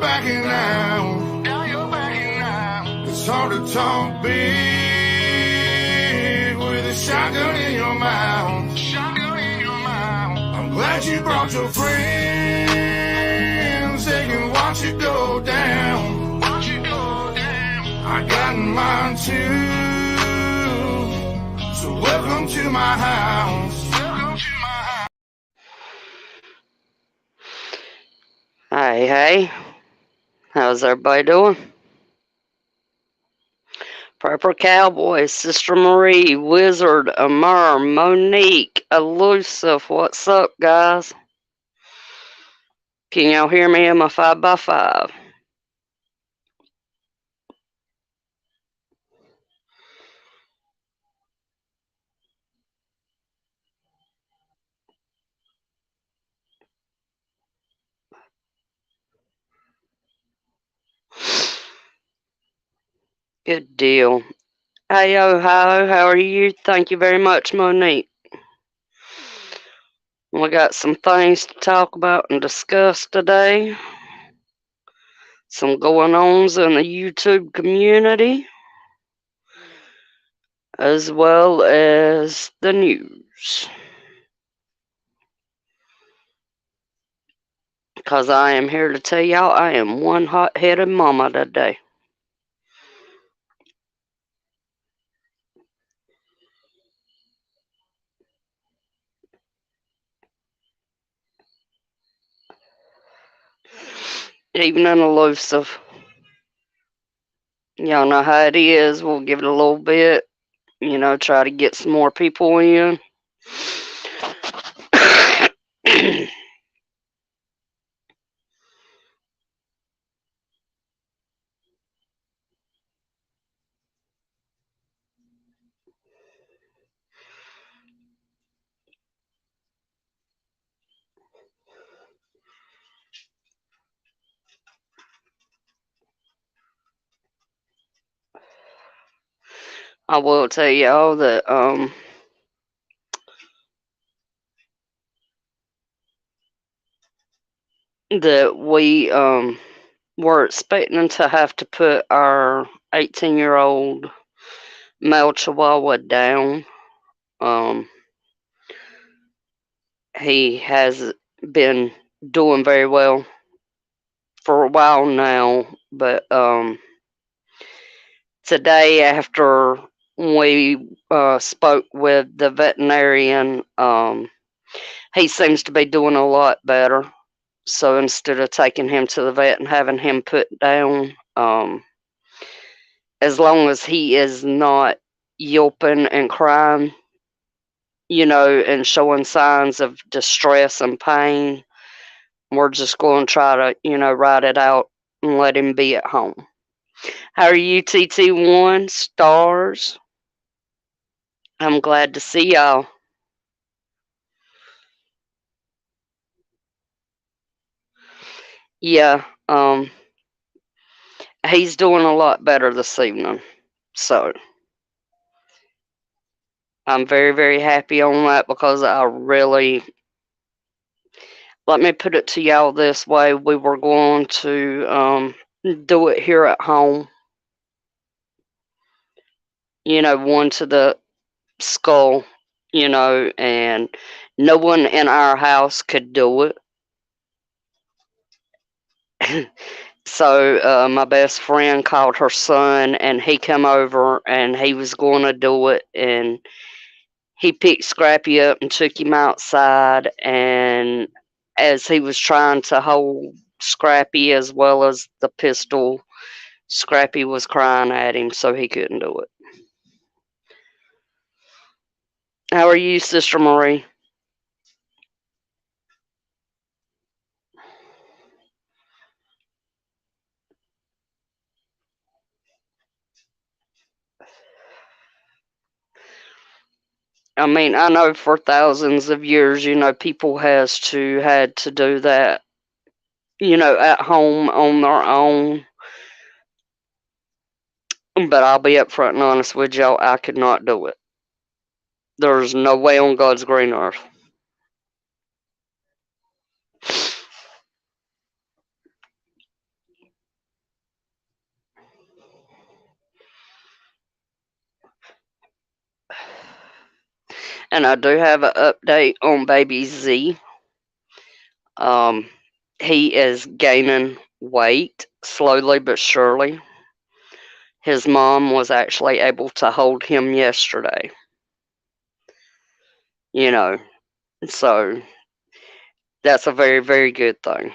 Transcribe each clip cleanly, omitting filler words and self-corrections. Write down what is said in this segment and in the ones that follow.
backing out. Now you're backing out. It's hard to talk big with a shotgun in your mouth. Shotgun in your mouth. I'm glad you brought your friends. They can watch it go down. Watch it go down. I got mine too. So welcome to my house. Welcome to my house. Hey, how's everybody doing? Prepper Cowboy, Sister Marie, Wizard, Amar, Monique, Elusive, what's up, guys? Can y'all hear me in my 5x5? Good deal. Hey, yo, how are you? Thank you very much, Monique. We got some things to talk about and discuss today. Some going ons in the YouTube community, as well as the news. Because I am here to tell y'all I am one hot-headed mama today. Even an elusive. Y'all know how it is. We'll give it a little bit. Try to get some more people in. I will tell y'all that we were expecting to have to put our 18-year-old male chihuahua down. He has been doing very well for a while now, but today after we spoke with the veterinarian, he seems to be doing a lot better. So instead of taking him to the vet and having him put down, as long as he is not yelping and crying, and showing signs of distress and pain, we're just going to try to, ride it out and let him be at home. How are you, TT1 Stars? I'm glad to see y'all. Yeah, he's doing a lot better this evening. So I'm very, very happy on that because I really, let me put it to y'all this way. We were going to do it here at home. One to the skull, and no one in our house could do it. So my best friend called her son, and he came over, and he was going to do it, and he picked Scrappy up and took him outside, and as he was trying to hold Scrappy as well as the pistol, Scrappy was crying at him, so he couldn't do it. How are you, Sister Marie? I mean, I know for thousands of years, people had to do that, at home on their own. But I'll be upfront and honest with y'all, I could not do it. There's no way on God's green earth. And I do have an update on baby Z. Um, he is gaining weight slowly but surely. His mom was actually able to hold him yesterday. You know, so that's a very, very good thing.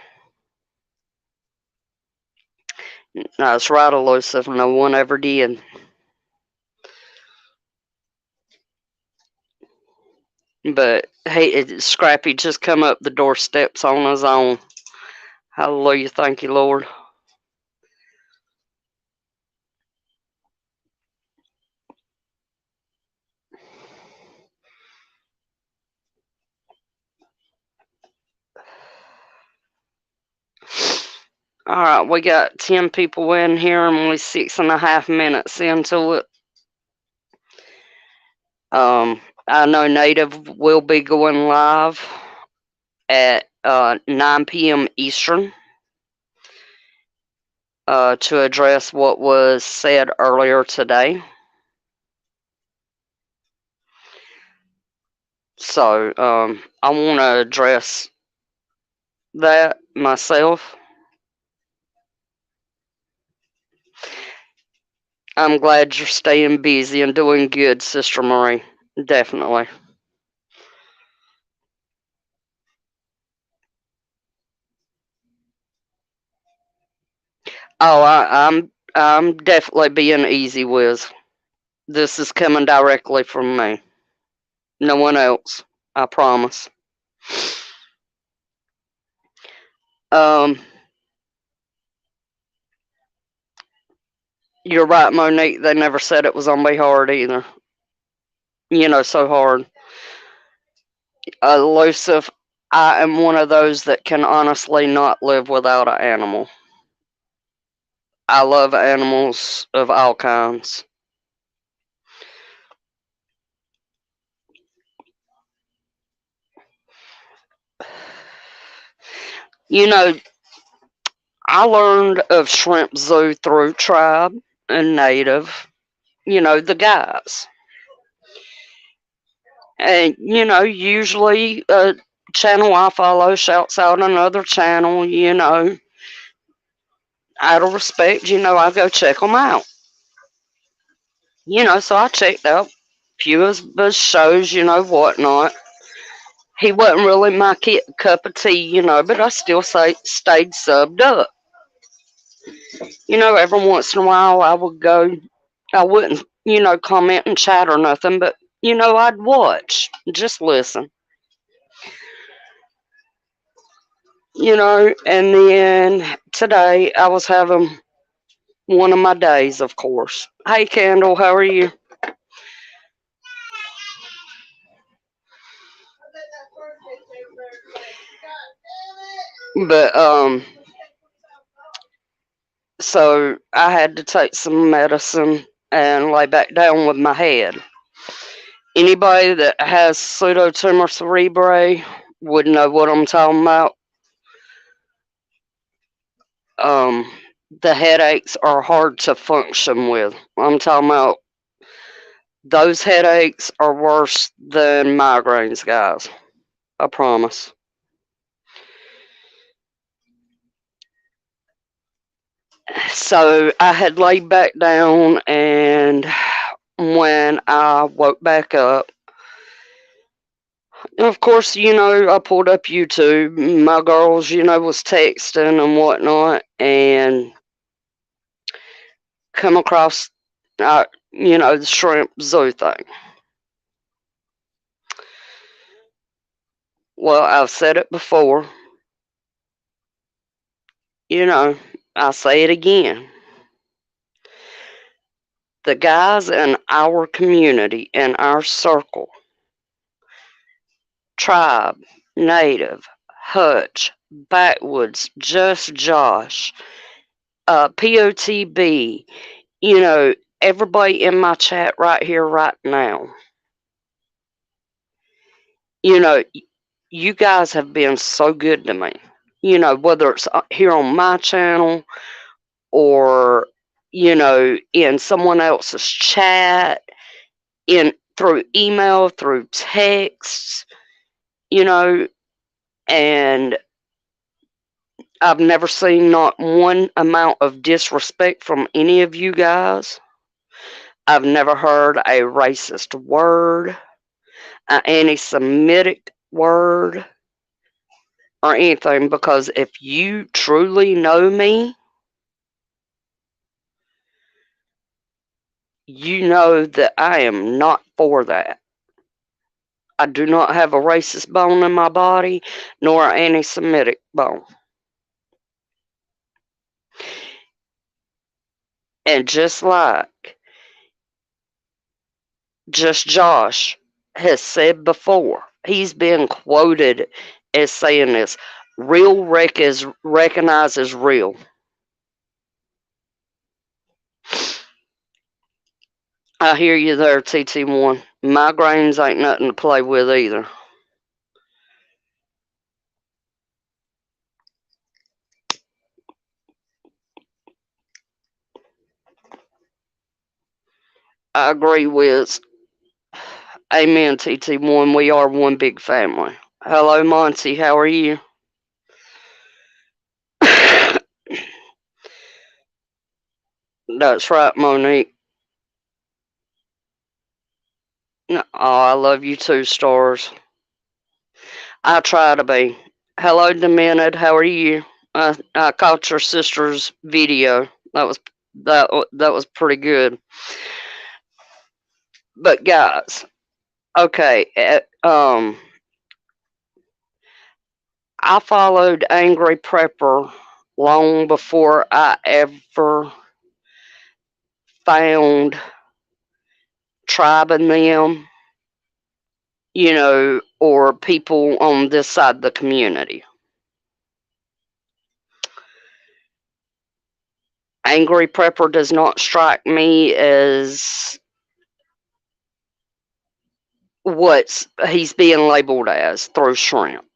That's right, elusive. No one ever did. But hey, Scrappy just come up the doorsteps on his own. Hallelujah. Thank you, Lord. All right, we got 10 people in here and only 6.5 minutes into it. I know Native will be going live at 9 p.m. Eastern to address what was said earlier today. So I want to address that myself. I'm glad you're staying busy and doing good, Sister Marie. Definitely. Oh, I'm definitely being easy, Wiz. This is coming directly from me. No one else. I promise. Um, you're right, Monique. They never said it was gonna be hard either. So hard. Elusive. I am one of those that can honestly not live without an animal. I love animals of all kinds. You know, I learned of Shrimp Zoo through Tribe and Native, the guys. And, usually a channel I follow shouts out another channel, out of respect, I go check them out. So I checked out a few of his shows, whatnot. He wasn't really my cup of tea, but I still stayed subbed up. Every once in a while I would go, I wouldn't, comment and chat or nothing, but, I'd watch, just listen. And then today I was having one of my days, of course. Hey, Candle, how are you? But, so I had to take some medicine and lay back down with my head. Anybody that has pseudotumor cerebri would know what I'm talking about. Um, the headaches are hard to function with. I'm talking about those headaches are worse than migraines, guys. I promise. So I had laid back down, and when I woke back up, of course, I pulled up YouTube. My girls, was texting and whatnot, and come across, the Shrimp Zoo thing. Well, I've said it before. I'll say it again. The guys in our community, in our circle, Tribe, Native, Hutch, Backwoods, Just Josh, POTB, everybody in my chat right here, right now. You guys have been so good to me. Whether it's here on my channel or, in someone else's chat, in through email, through texts, you know, and I've never seen not one amount of disrespect from any of you guys. I've never heard a racist word, an anti Semitic word, or anything, because if you truly know me, you know that I am not for that. I do not have a racist bone in my body, nor an anti Semitic bone. And just Josh has said before, he's been quoted as saying this: real wreck is recognized as real. I hear you there, TT1. Migraines ain't nothing to play with either. I agree with. Amen, TT1. We are one big family. Hello, Monty. How are you? That's right, Monique. Oh, I love you too, Stars. I try to be. Hello, Demented. How are you? I caught your sister's video. That was pretty good. But guys, okay. I followed Angry Prepper long before I ever found Tribe and them, or people on this side of the community. Angry Prepper does not strike me as what he's being labeled as through Shrimp.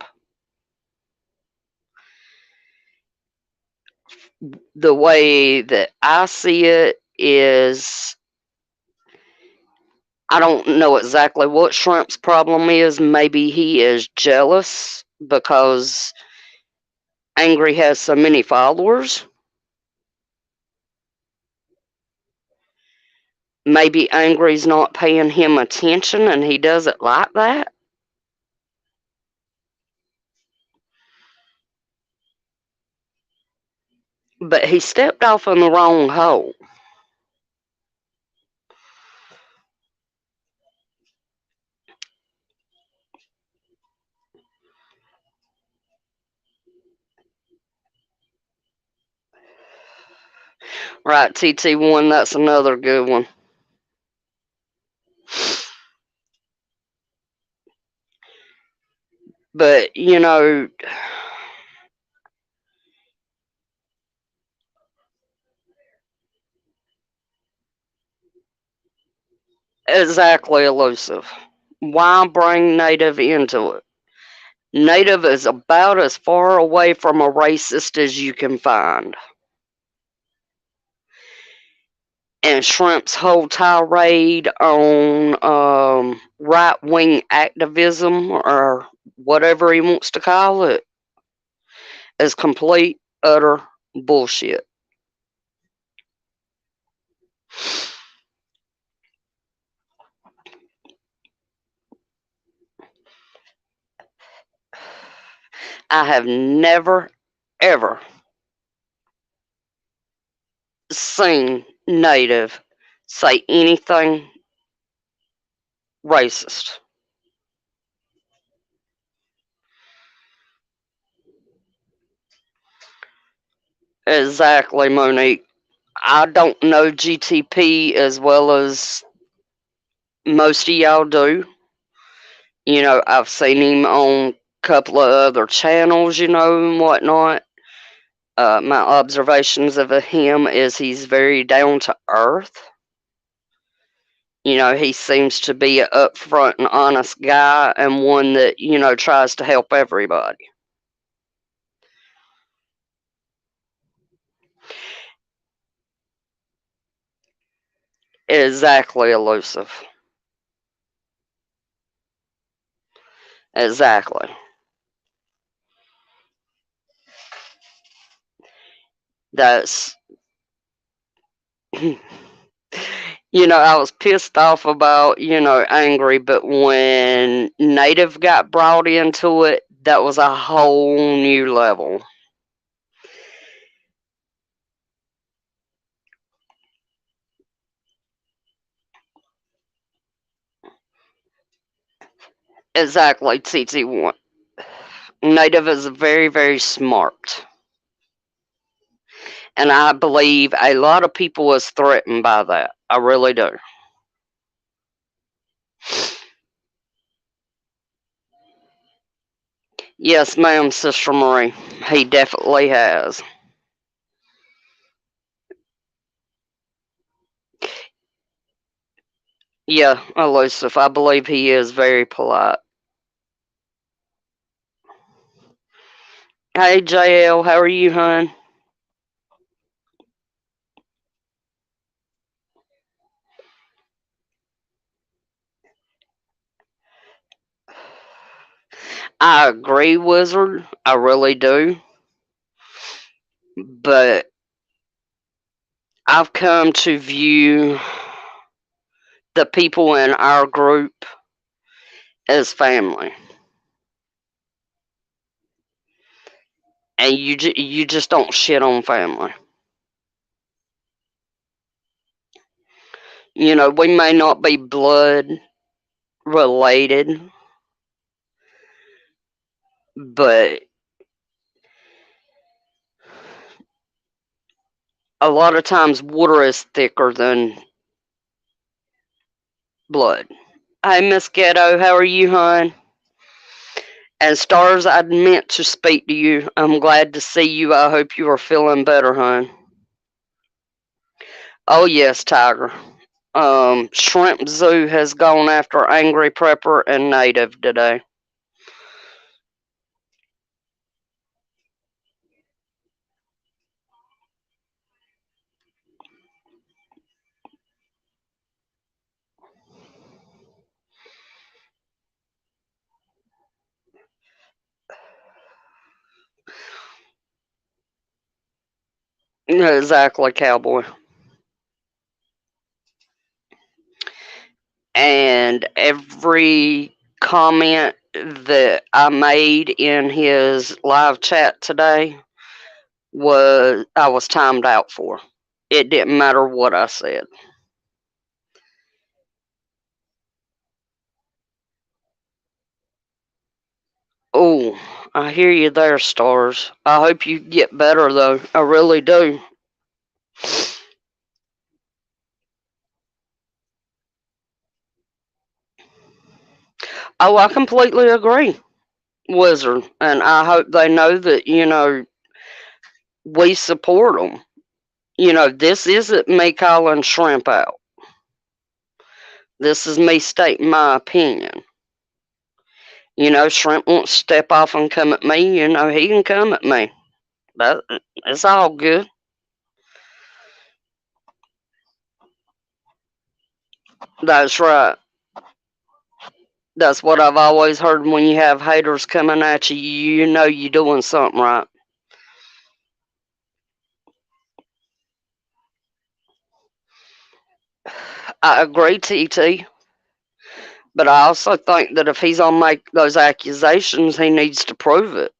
The way that I see it is, I don't know exactly what Shrimp's problem is. Maybe he is jealous because Angry has so many followers. Maybe Angry's not paying him attention and he doesn't like that. But he stepped off in the wrong hole. Right, TT1, that's another good one. But, exactly, Elusive. Why bring Native into it? Native is about as far away from a racist as you can find. And Shrimp's whole tirade on right wing activism, or whatever he wants to call it, is complete, utter bullshit. I have never, ever seen Native say anything racist. Exactly, Monique. I don't know GTP as well as most of y'all do. I've seen him on a couple of other channels, and whatnot. My observations of him is he's very down to earth. He seems to be an upfront and honest guy, and one that, tries to help everybody. Exactly, Elusive. Exactly. That's, I was pissed off about, angry, but when Native got brought into it, that was a whole new level. Exactly, TT1. Native is very, very smart. And I believe a lot of people was threatened by that. I really do. Yes, ma'am, Sister Marie. He definitely has. Yeah, elusive. I believe he is very polite. Hey, JL, how are you, hon? I agree, Wizard. I really do. But I've come to view the people in our group as family. And you just don't shit on family. We may not be blood related, but a lot of times water is thicker than blood. Hey, Miss Ghetto, how are you, hon? And Stars, I meant to speak to you. I'm glad to see you. I hope you are feeling better, hon. Oh, yes, Tiger. Shrimp Zoo has gone after Angry Prepper and Native today. Exactly, Cowboy. And every comment that I made in his live chat today I was timed out for. It didn't matter what I said. Oh, I hear you there, Stars. I hope you get better though. I really do. Oh, I completely agree, Wizard. And I hope they know that, we support them. This isn't me calling shrimp out. This is me stating my opinion. Shrimp won't step off and come at me. He can come at me. That it's all good. That's right. That's what I've always heard. When you have haters coming at you, you know you're doing something right. I agree, TT. But I also think that if he's gonna make those accusations, he needs to prove it.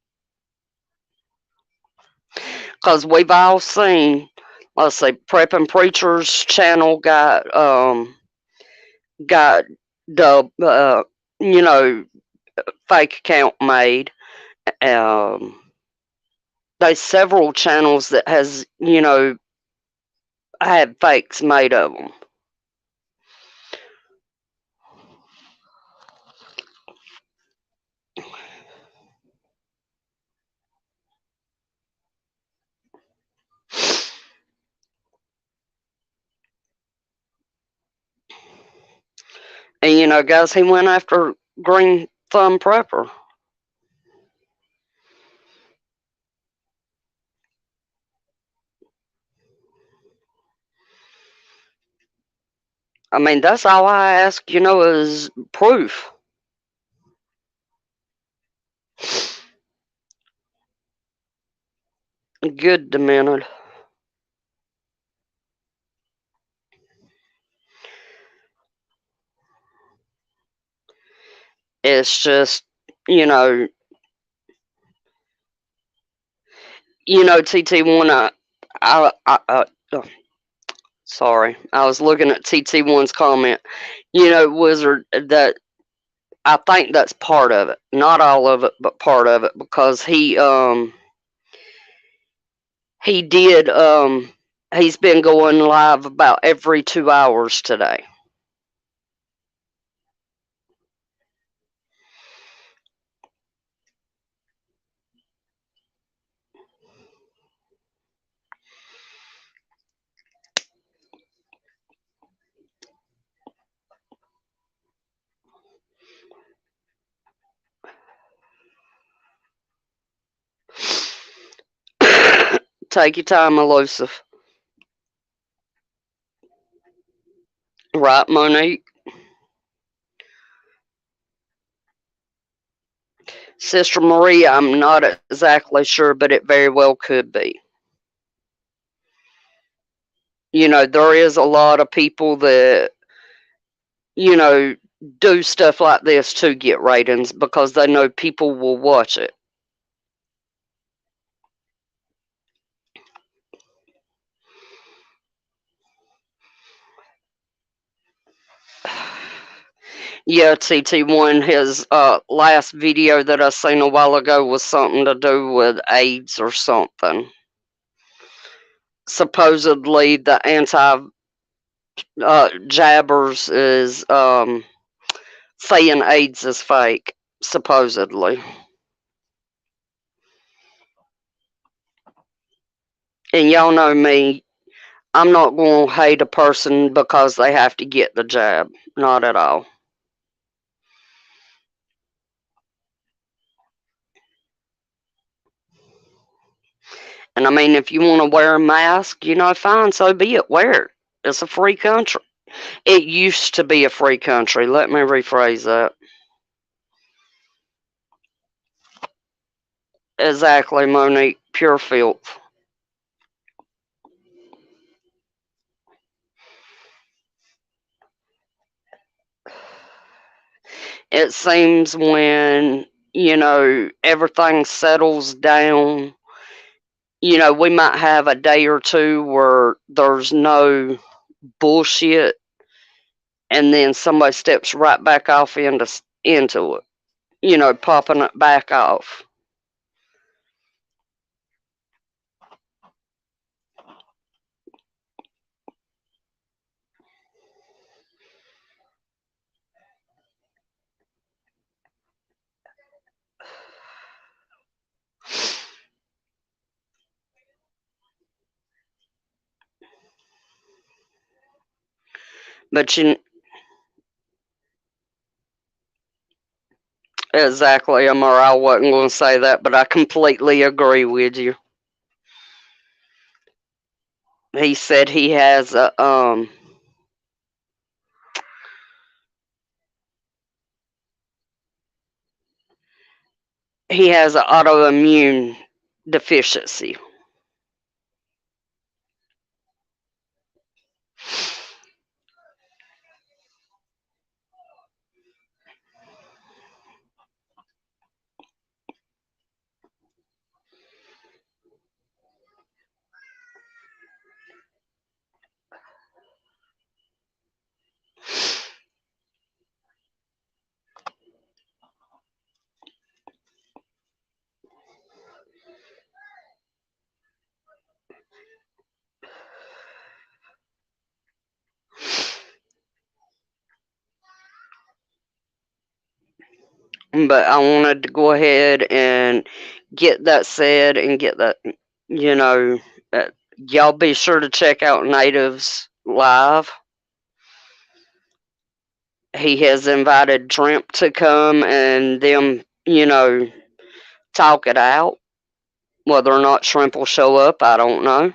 Because we've all seen, let's say, Prep and Preacher's channel got the fake account made. Um, there's several channels that has had fakes made of them. And guys, he went after Green Thumb Prepper. I mean, that's all I ask, is proof. Good demented. It's just, you know, TT1. Oh, sorry, I was looking at TT1's comment. Wizard, that I think that's part of it, not all of it, but part of it, because he did he's been going live about every 2 hours today. Take your time, elusive. Right, Monique? Sister Maria, I'm not exactly sure, but it very well could be. There is a lot of people that, you know, do stuff like this to get ratings because they know people will watch it. Yeah, TT1, his last video that I seen a while ago was something to do with AIDS or something. Supposedly, the anti jabbers is saying AIDS is fake, supposedly. And y'all know me, I'm not going to hate a person because they have to get the jab. Not at all. And I mean, if you want to wear a mask, fine, so be it. Wear it. It's a free country. It used to be a free country. Let me rephrase that. Exactly, Monique. Pure filth. It seems when, everything settles down, we might have a day or two where there's no bullshit, and then somebody steps right back off into it, popping it back off. But exactly, Amar. I wasn't going to say that, but I completely agree with you. He said he has an autoimmune deficiency. But I wanted to go ahead and get that said and get that, you know, y'all be sure to check out Natives Live. He has invited Tramp to come and them, talk it out. Whether or not Shrimp will show up, I don't know.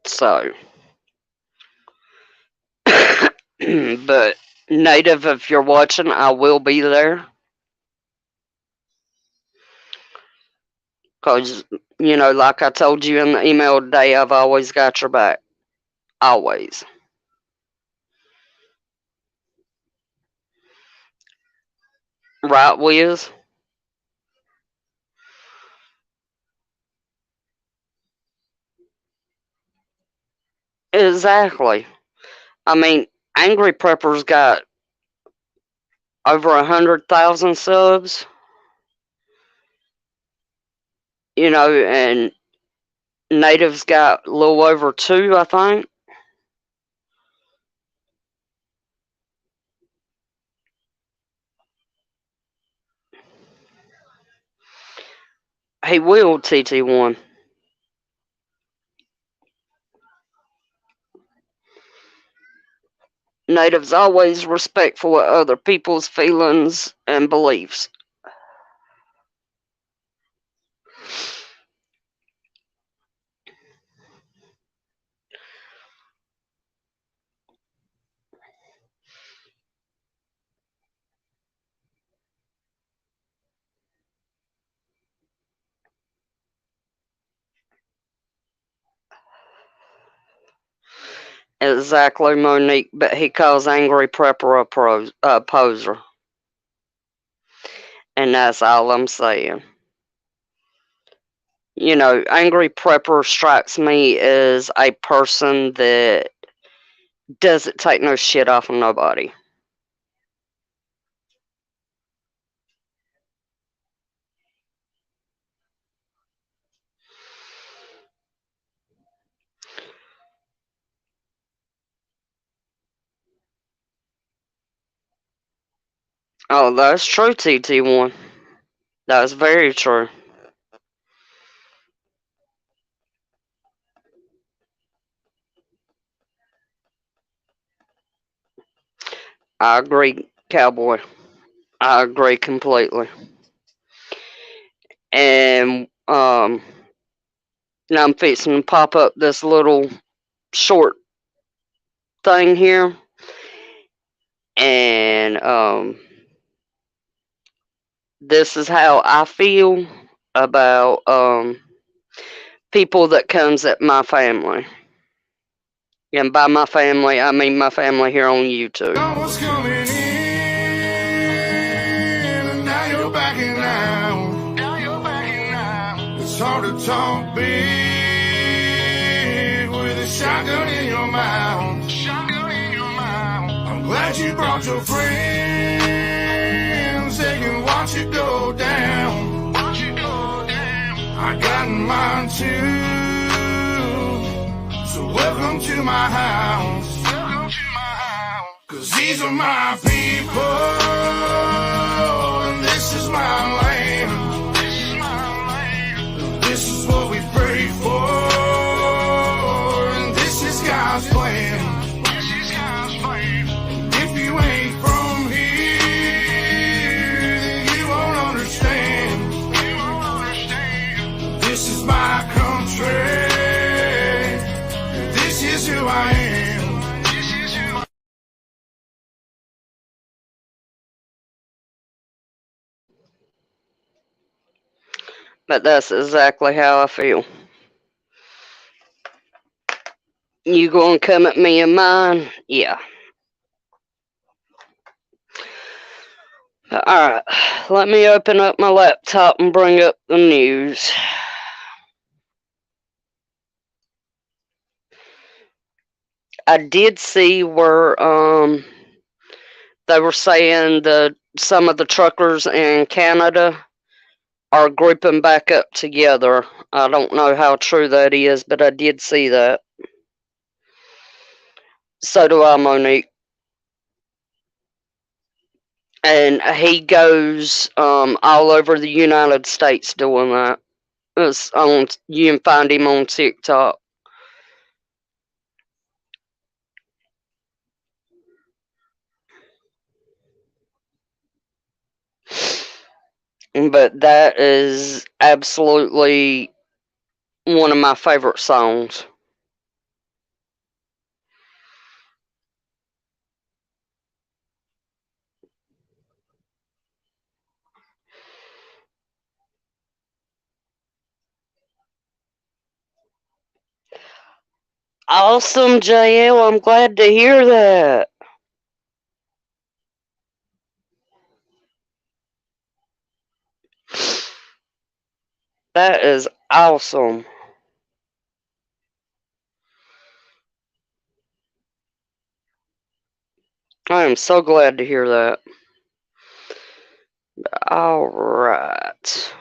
So, but Native, if you're watching, I will be there. Because, like I told you in the email today, I've always got your back. Always. Right, Wiz? Exactly. I mean, Angry Prepper's got over 100,000 subs, and Native's got a little over two, I think. He will, TT1. Native's always respectful of other people's feelings and beliefs. Exactly, Monique, but he calls Angry Prepper a poser. And that's all I'm saying. Angry Prepper strikes me as a person that doesn't take no shit off of nobody. Oh, that's true, TT1. That's very true. I agree, Cowboy. I agree completely. And now I'm fixing to pop up this little short thing here, and this is how I feel about people that comes at my family. And by my family, I mean my family here on YouTube. I was coming in, and now you're backing out. It's hard to talk big with a shotgun in your mouth. I'm glad you brought your friends. They can watch you go down. I got mine too. So welcome to my house. 'Cause these are my people, and this is my land. This is what we pray for, and this is God's plan. And if you ain't from here, then you won't understand. This is my country, and this is who I am. But that's exactly how I feel. You gonna come at me and mine? Yeah. Alright, let me open up my laptop and bring up the news. I did see where they were saying that some of the truckers in Canada are grouping back up together. I don't know how true that is, but I did see that. So do I, Monique. And he goes all over the United States doing that. You can find him on TikTok. But that is absolutely one of my favorite songs. Awesome, JL. I'm glad to hear that. That is awesome. I am so glad to hear that. All right.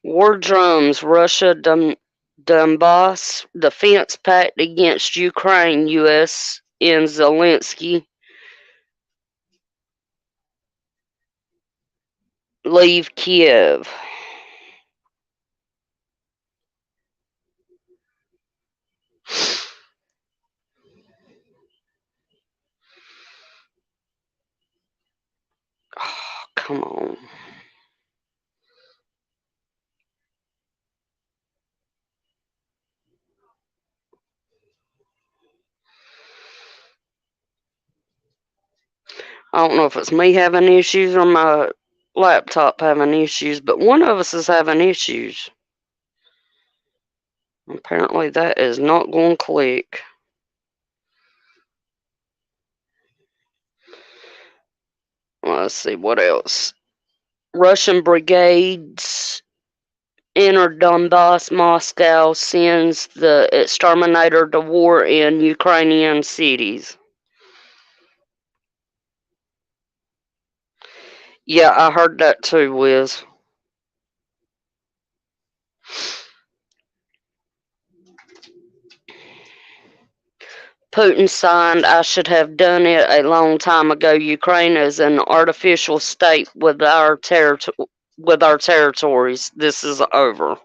War drums. Russia Donbass defense pact against Ukraine. U.S. and Zelensky leave Kiev. Oh, come on. I don't know if it's me having issues or my laptop having issues, but one of us is having issues. Apparently that is not going to click. Let's see what else. Russian brigades enter Donbass. Moscow sends the exterminator to war in Ukrainian cities. Yeah, I heard that too, Wiz. Putin signed, I should have done it a long time ago. Ukraine is an artificial state with our territories. This is over.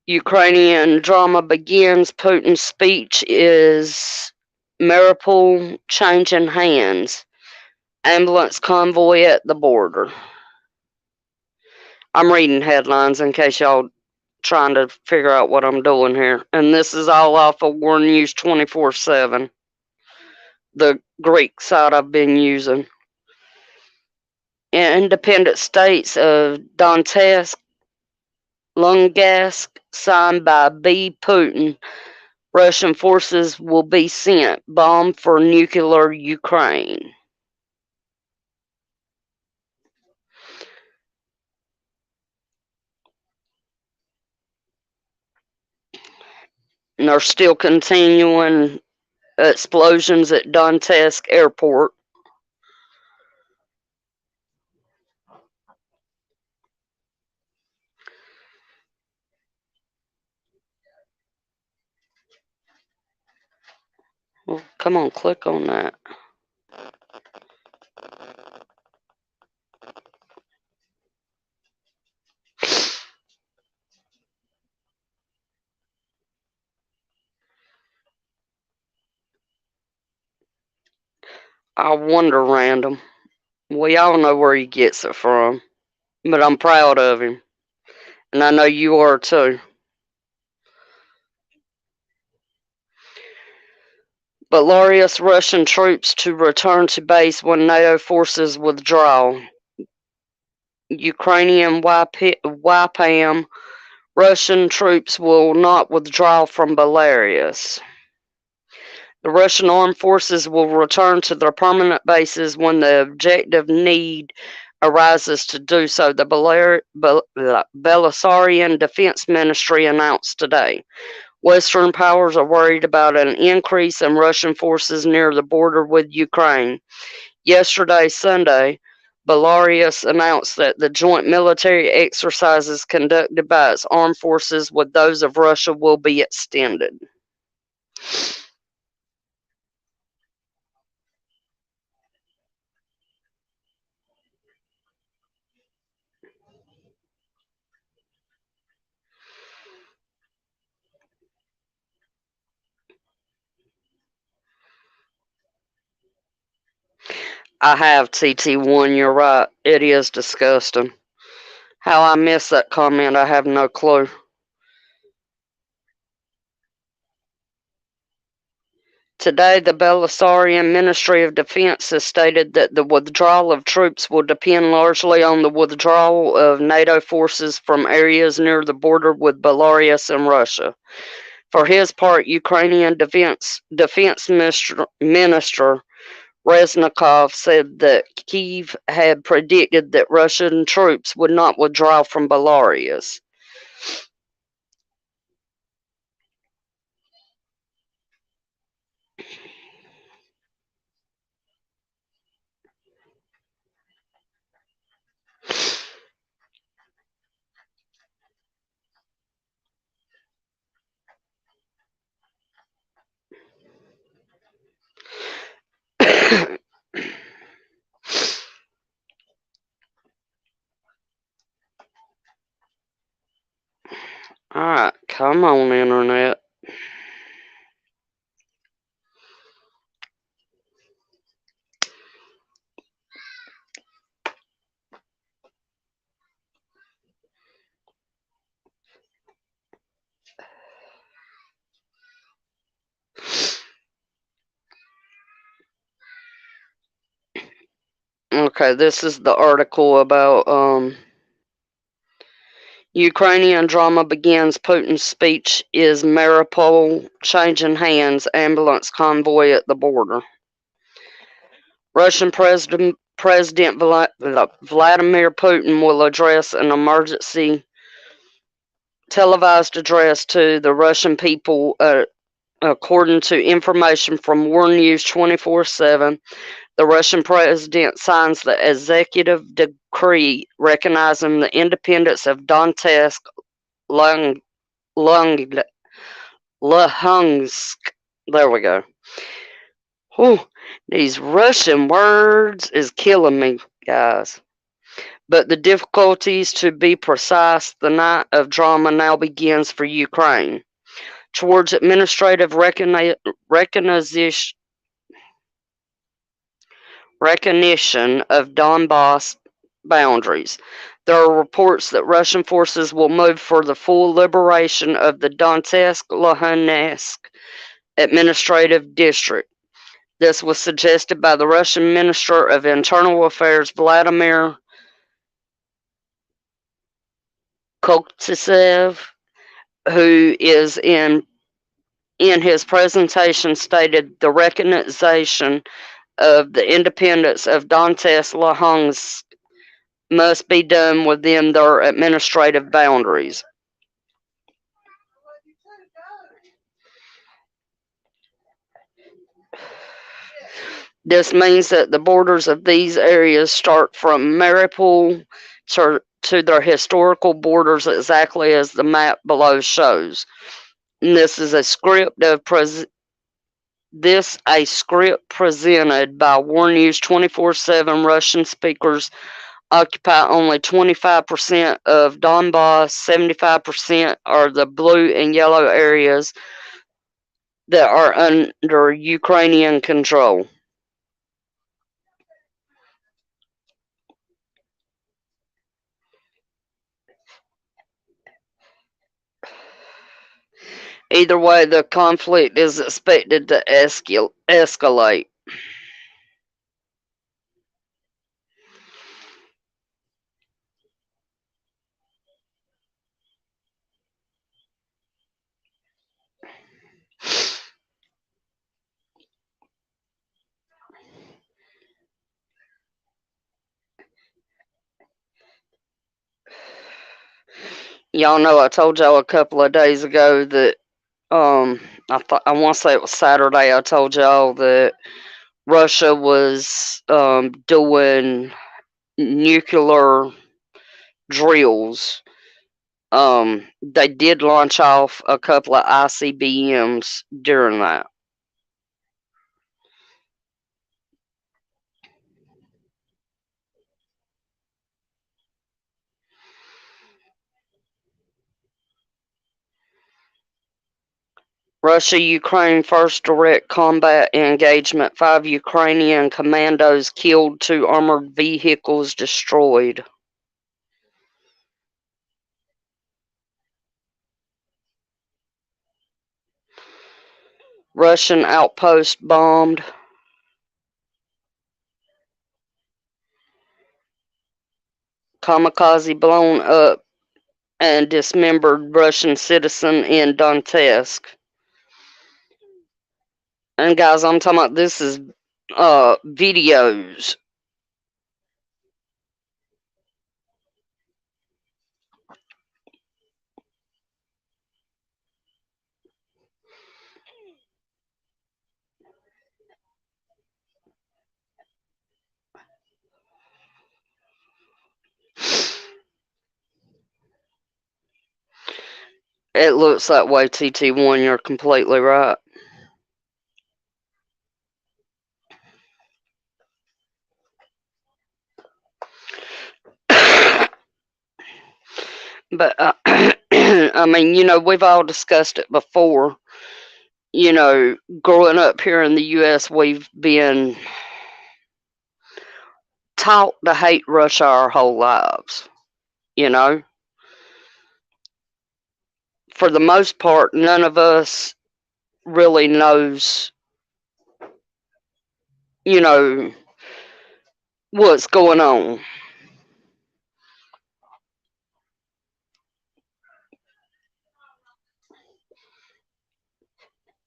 Ukrainian drama begins. Putin's speech is Mariupol changing hands. Ambulance convoy at the border. I'm reading headlines in case y'all trying to figure out what I'm doing here. And this is all off of War News 24/7, the Greek site I've been using. Independent states of Donetsk, Lugansk, signed by B. Putin. Russian forces will be sent. Bomb for nuclear Ukraine. And they're still continuing explosions at Donetsk airport. Well, come on, click on that. I wonder, Random. We all know where he gets it from, but I'm proud of him. And I know you are too. Belarus Russian troops to return to base when NATO forces withdraw. Ukrainian YPAM. Russian troops will not withdraw from Belarus. The Russian armed forces will return to their permanent bases when the objective need arises to do so, the Belarusian Defense Ministry announced today. Western powers are worried about an increase in Russian forces near the border with Ukraine. Yesterday, Sunday, Belarus announced that the joint military exercises conducted by its armed forces with those of Russia will be extended. I have TT1, you're right. It is disgusting. How I missed that comment, I have no clue. Today, the Belisarian Ministry of Defense has stated that the withdrawal of troops will depend largely on the withdrawal of NATO forces from areas near the border with Belarus and Russia. For his part, Ukrainian Defense Minister Reznikov said that Kyiv had predicted that Russian troops would not withdraw from Belarus. Alright, come on, Internet. Okay, this is the article about Ukrainian drama begins. Putin's speech is Mariupol changing hands. Ambulance convoy at the border. Russian President Vladimir Putin will address an emergency televised address to the Russian people, according to information from War News 24/7. The Russian president signs the executive decree recognizing the independence of Donetsk, Luhansk. There we go. Whew, these Russian words is killing me, guys. But the difficulties, to be precise, the night of drama now begins for Ukraine. Towards administrative recognition of Donbass boundaries. There are reports that Russian forces will move for the full liberation of the Donetsk-Luhansk administrative district. This was suggested by the Russian Minister of Internal Affairs Vladimir Koltsev, who is in his presentation stated the recognition of the independence of Donetsk-Luhansk must be done within their administrative boundaries. This means that the borders of these areas start from Mariupol to their historical borders, exactly as the map below shows. And this is a script presented by War News 24/7. Russian speakers occupy only 25% of Donbass. 75% are the blue and yellow areas that are under Ukrainian control. Either way, the conflict is expected to escalate. Y'all know I told y'all a couple of days ago that I want to say it was Saturday. I told y'all that Russia was doing nuclear drills. They did launch off a couple of ICBMs during that. Russia-Ukraine first direct combat engagement. 5 Ukrainian commandos killed, 2 armored vehicles destroyed. Russian outpost bombed. Kamikaze blown up and dismembered Russian citizen in Donetsk. And guys, I'm talking about this is videos. It looks that way, TT1. You're completely right. But, I mean, we've all discussed it before. Growing up here in the U.S., we've been taught to hate Russia our whole lives. For the most part, none of us really knows, what's going on.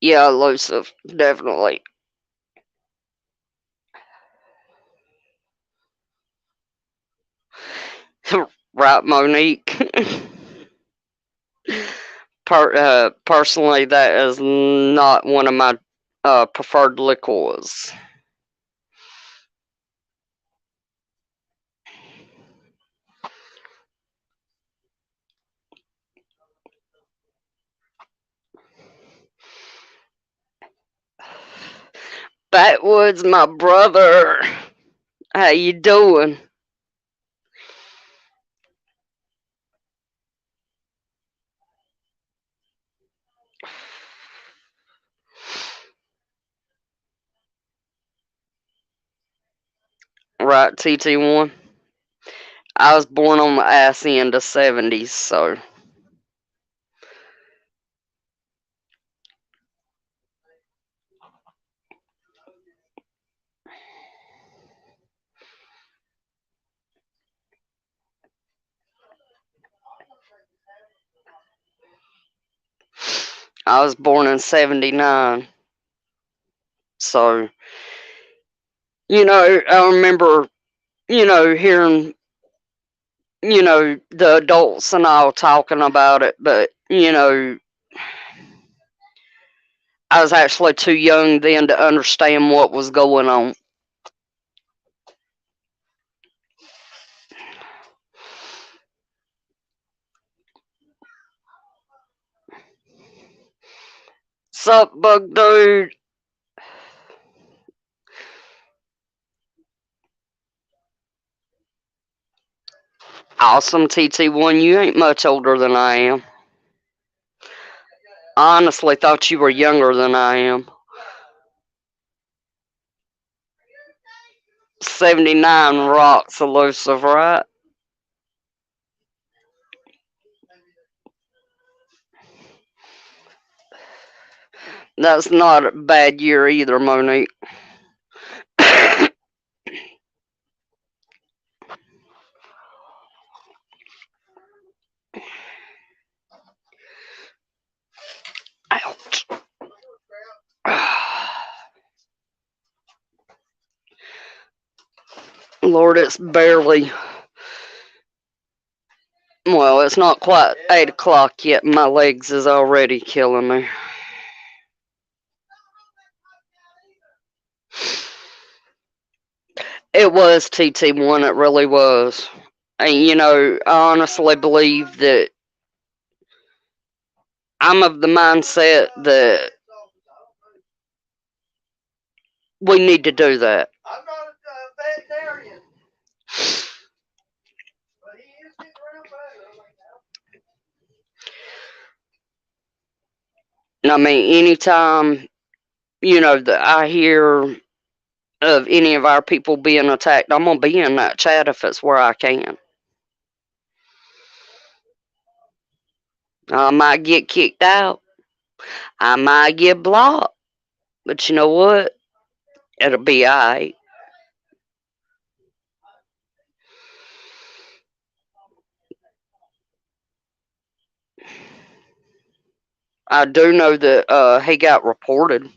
Yeah, elusive, definitely. Right, Monique? Personally, that is not one of my preferred liqueurs. Backwoods, my brother. How you doing? Right, TT1. I was born on the ass end of 70s, so. I was born in 79. So, I remember, hearing, the adults and all talking about it, but, I was actually too young then to understand what was going on. Sup, bug dude? Awesome, TT1. You ain't much older than I am. I honestly thought you were younger than I am. 79 rocks elusive, right? That's not a bad year either, Monique. Ouch. Lord, it's barely. Well, it's not quite 8 o'clock yet. My legs is already killing me. It was TT1. It really was. And, I honestly believe that I'm of the mindset that we need to do that. I'm not a veterinarian, but he is getting real bad. mean, anytime, that I hear of any of our people being attacked, I'm going to be in that chat if it's where I can. I might get kicked out. I might get blocked. But you know what? It'll be alright. I do know that he got reported.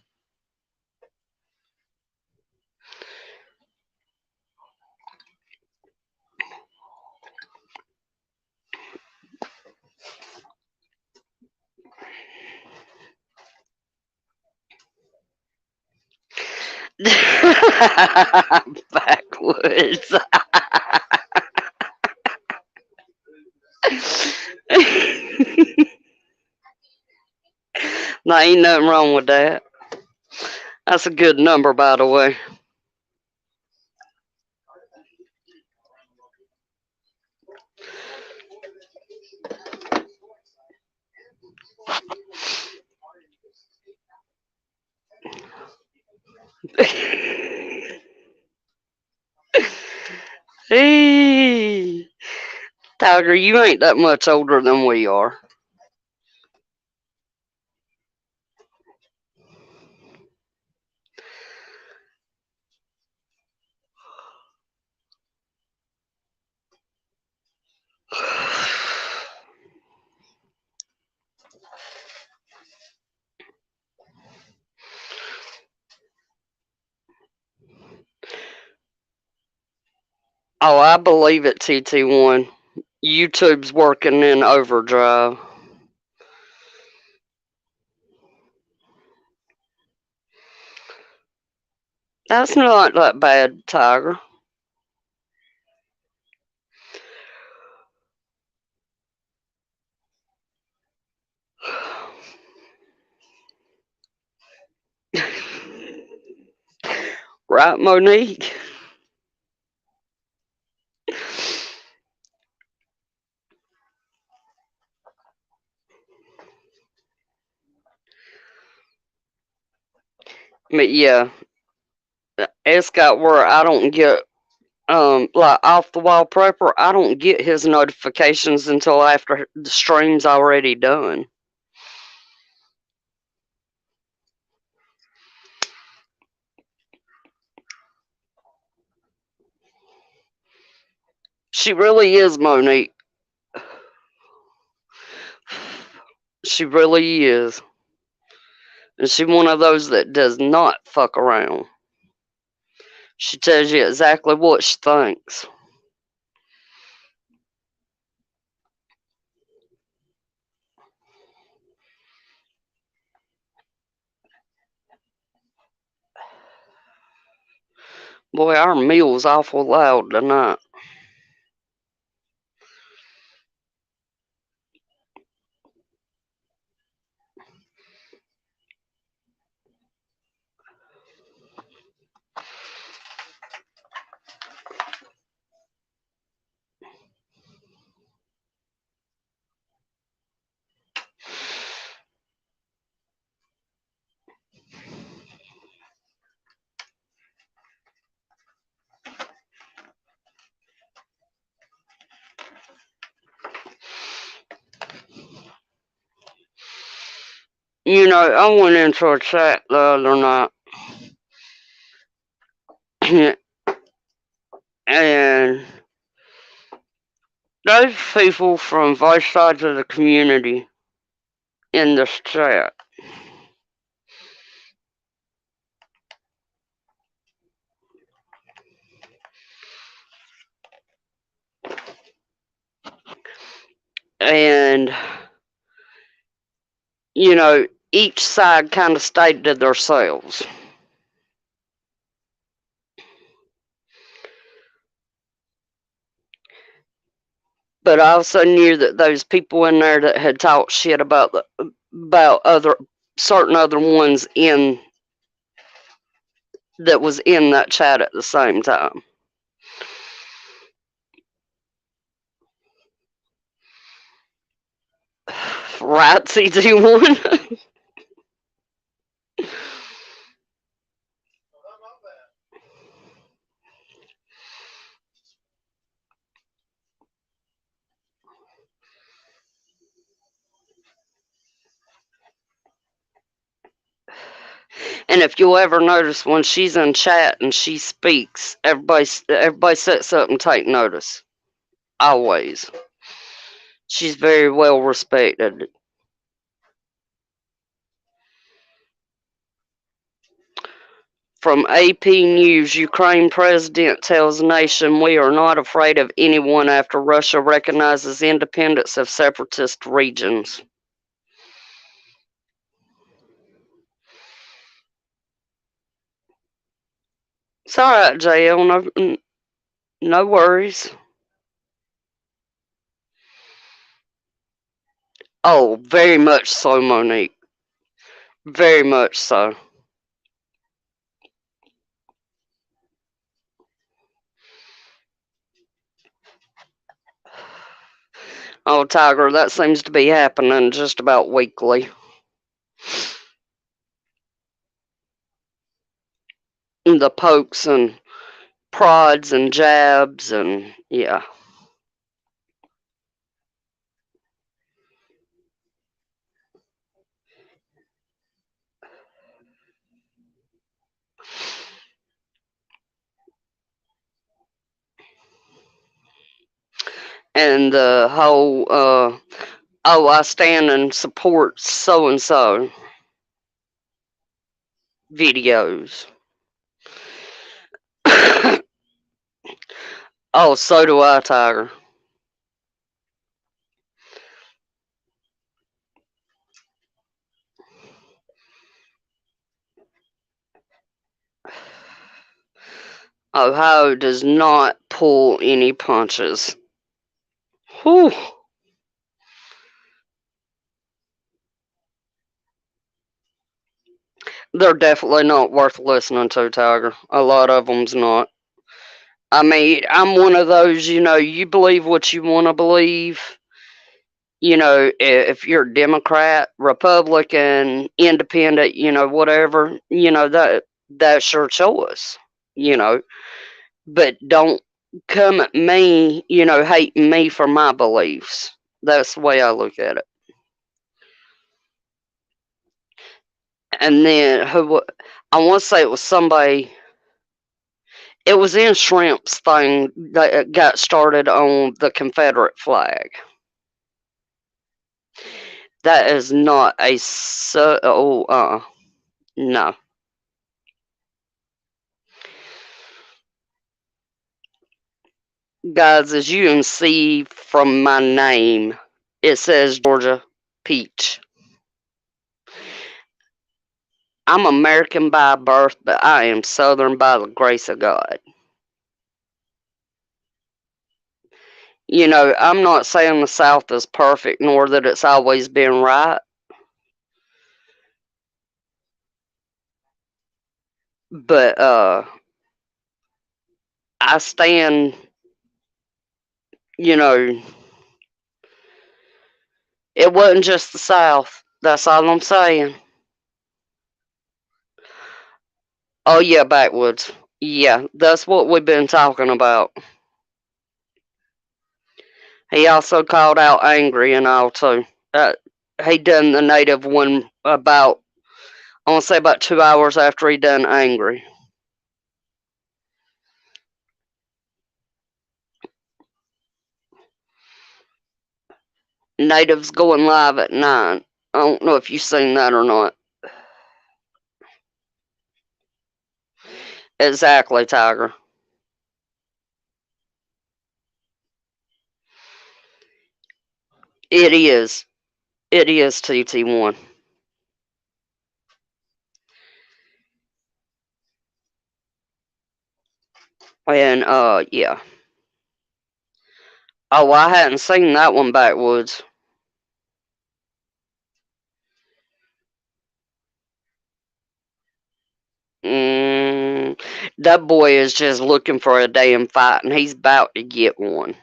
Backwoods. Now, ain't nothing wrong with that. That's a good number, by the way. Hey, Tiger, you ain't that much older than we are. Oh, I believe it, TT1. YouTube's working in overdrive. That's not that bad, Tiger. Right, Monique? But yeah, it's got where I don't get like off the wall prepper. I don't get his notifications until after the stream's already done. She really is, Monique. She really is. And she's one of those that does not fuck around. She tells you exactly what she thinks. Boy, our meal's awful loud tonight. I went into a chat the other night. And there's people from both sides of the community in this chat. And, each side kind of stated themselves. But I also knew that those people in there that had talked shit about certain other ones that was in that chat at the same time. Right, CT1? And if you'll ever notice when she's in chat and she speaks, everybody sits up and take notice. Always. She's very well respected. From AP News, Ukraine president tells nation we are not afraid of anyone after Russia recognizes independence of separatist regions. It's alright, JL. No worries. Oh, very much so, Monique. Very much so. Oh, Tiger, that seems to be happening just about weekly. The pokes and prods and jabs and yeah. And the whole oh, I stand and support so and so videos. Oh, so do I, Tiger. Ohio does not pull any punches. Whew. They're definitely not worth listening to, Tiger. A lot of them's not. I mean, I'm one of those, you believe what you want to believe. If you're a Democrat, Republican, Independent, whatever, that's your choice, you know. But don't come at me, hating me for my beliefs. That's the way I look at it. And then I want to say it was somebody. It was in Shrimp's thing that got started on the Confederate flag. That is not a no. Guys, as you can see from my name, it says Georgia Peach. I'm American by birth, but I am Southern by the grace of God. I'm not saying the South is perfect, nor that it's always been right. But I stand, you know, it wasn't just the South. That's all I'm saying. Oh yeah, backwoods. Yeah, that's what we've been talking about. He also called out angry and all too. He done the native one about, I want to say about 2 hours after he done angry. Natives going live at 9. I don't know if you've seen that or not. Exactly, Tiger. It is. It is TT1. And yeah. Oh, I hadn't seen that one backwoods. That boy is just looking for a damn fight, and he's about to get one.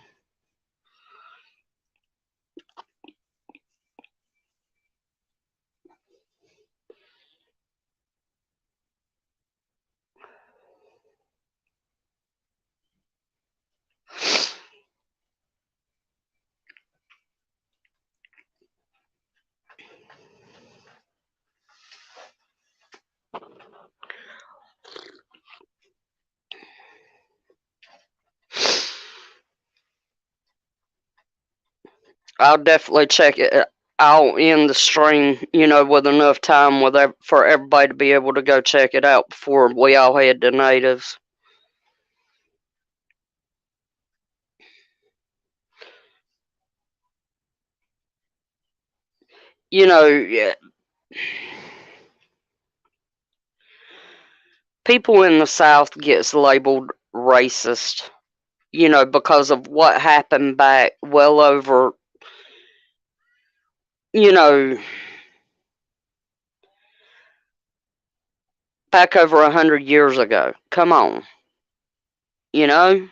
I'll definitely check it. I'll end the stream, with enough time for everybody to be able to go check it out before we all head to Natives. Yeah, people in the South gets labeled racist, because of what happened back well over, you know, back over 100 years ago. Come on, you know.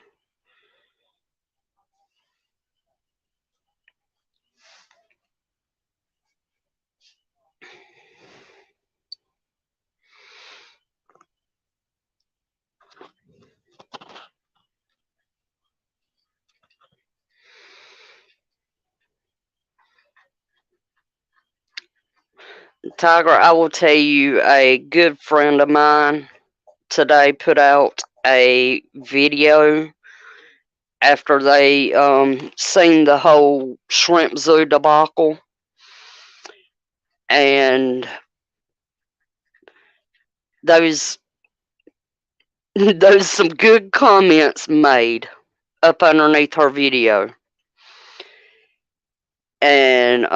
Tiger, I will tell you, a good friend of mine today put out a video after they seen the whole shrimp zoo debacle, and those those some good comments made up underneath her video. And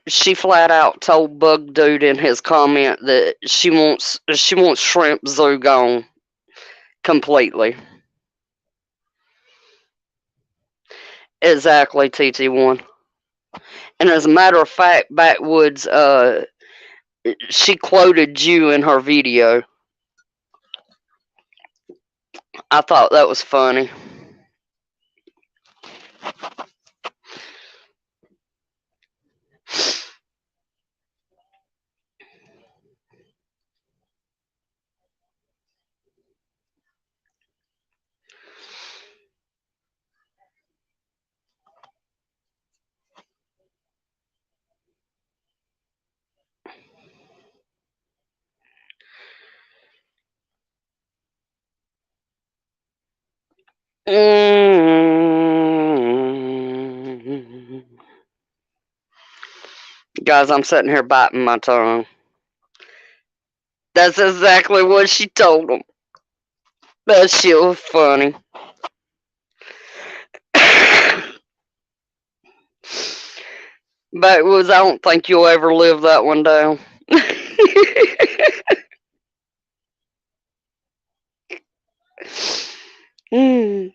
she flat out told Bug Dude in his comment that she wants Shrimp Zoo gone completely. Exactly, TT1. And as a matter of fact, Backwoods, she quoted you in her video. I thought that was funny. Guys, I'm sitting here biting my tongue. That's exactly what she told him. That shit was funny. Backwoods, I don't think you'll ever live that one down. Mm.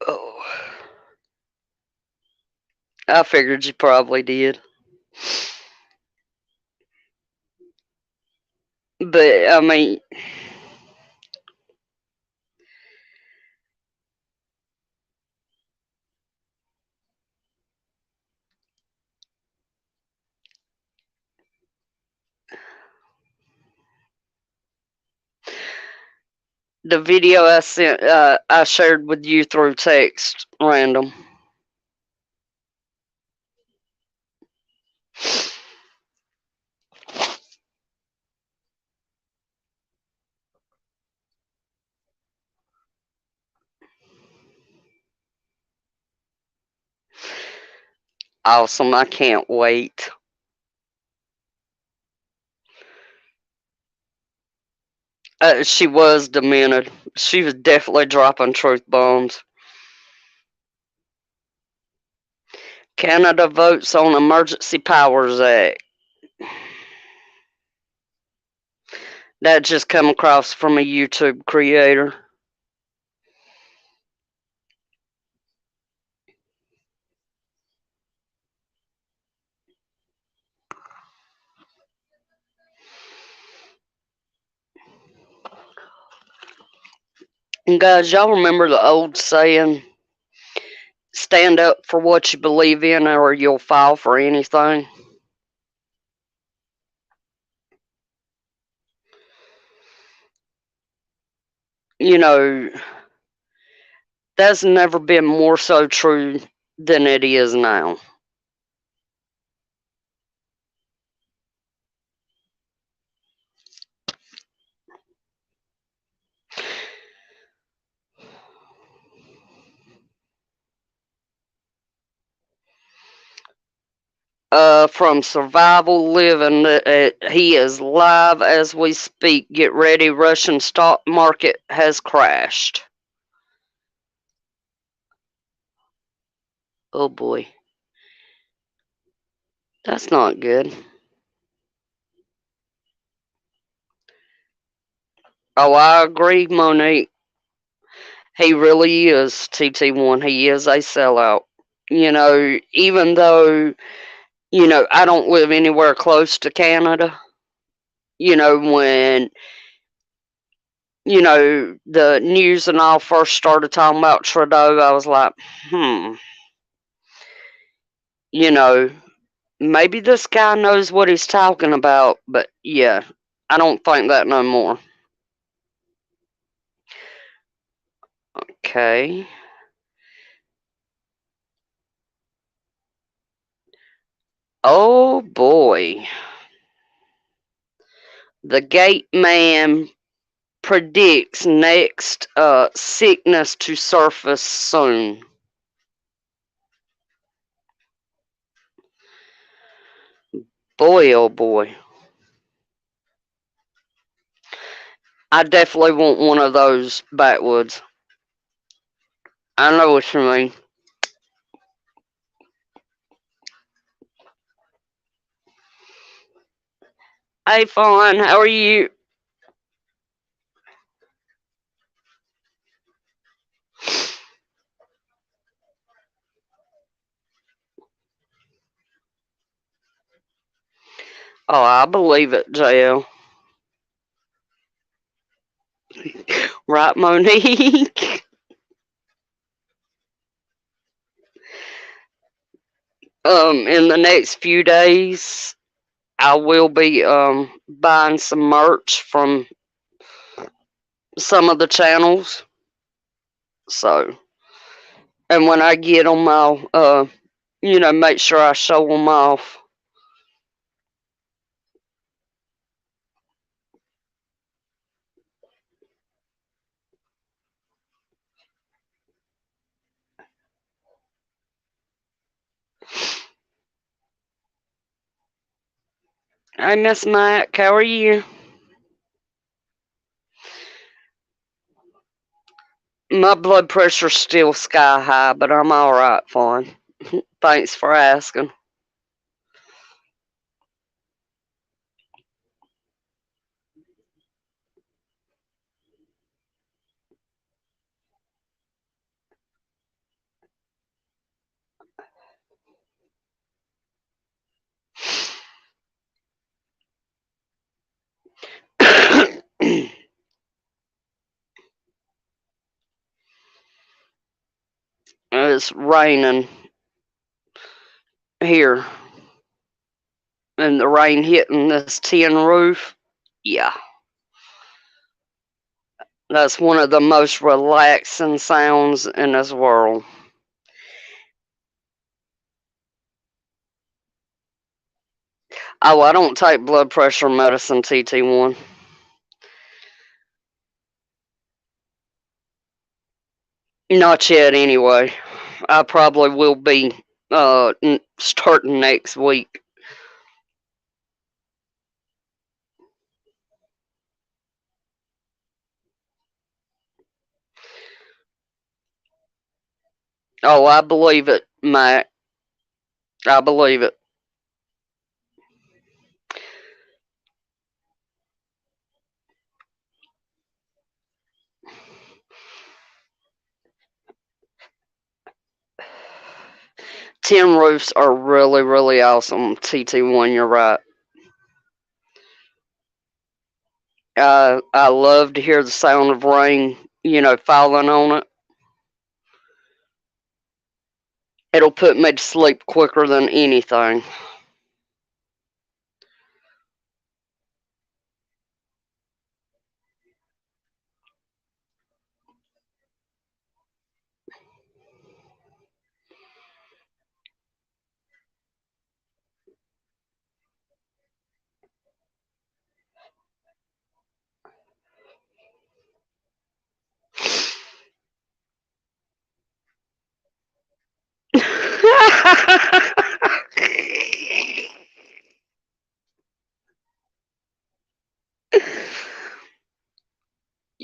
Oh. I figured you probably did. But, I mean, the video I sent, I shared with you through text, random. Awesome, I can't wait. She was demented. She was definitely dropping truth bombs. Canada votes on Emergency Powers Act. That just come across from a YouTube creator. And guys, y'all remember the old saying, stand up for what you believe in or you'll fall for anything? You know, that's never been more so true than it is now. from Survival Living. He is live as we speak. Get ready, Russian stock market has crashed. Oh boy. That's not good. Oh, I agree, Monique. He really is, TT1. He is a sellout. Even though, I don't live anywhere close to Canada, when, the news and all first started talking about Trudeau, I was like, you know, maybe this guy knows what he's talking about, but yeah, I don't think that no more. Okay. Oh boy. The gate man predicts next sickness to surface soon. Boy, oh boy. I definitely want one of those backwoods. I know what you mean. Hey, Fawn, how are you? Oh, I believe it, JL. Right, Monique? In the next few days, I will be buying some merch from some of the channels. So, and when I get them, I'll make sure I show them off. Hey, Miss Mac, how are you? My blood pressure's still sky high, but I'm alright, Fawn. Thanks for asking. It's raining here, and the rain hitting this tin roof. Yeah, that's one of the most relaxing sounds in this world. Oh, I don't take blood pressure medicine, TT1. Not yet, anyway. I probably will be starting next week. Oh, I believe it, Mac. I believe it. Tin roofs are really, really awesome, TT1. You're right. I love to hear the sound of rain, falling on it. It'll put me to sleep quicker than anything.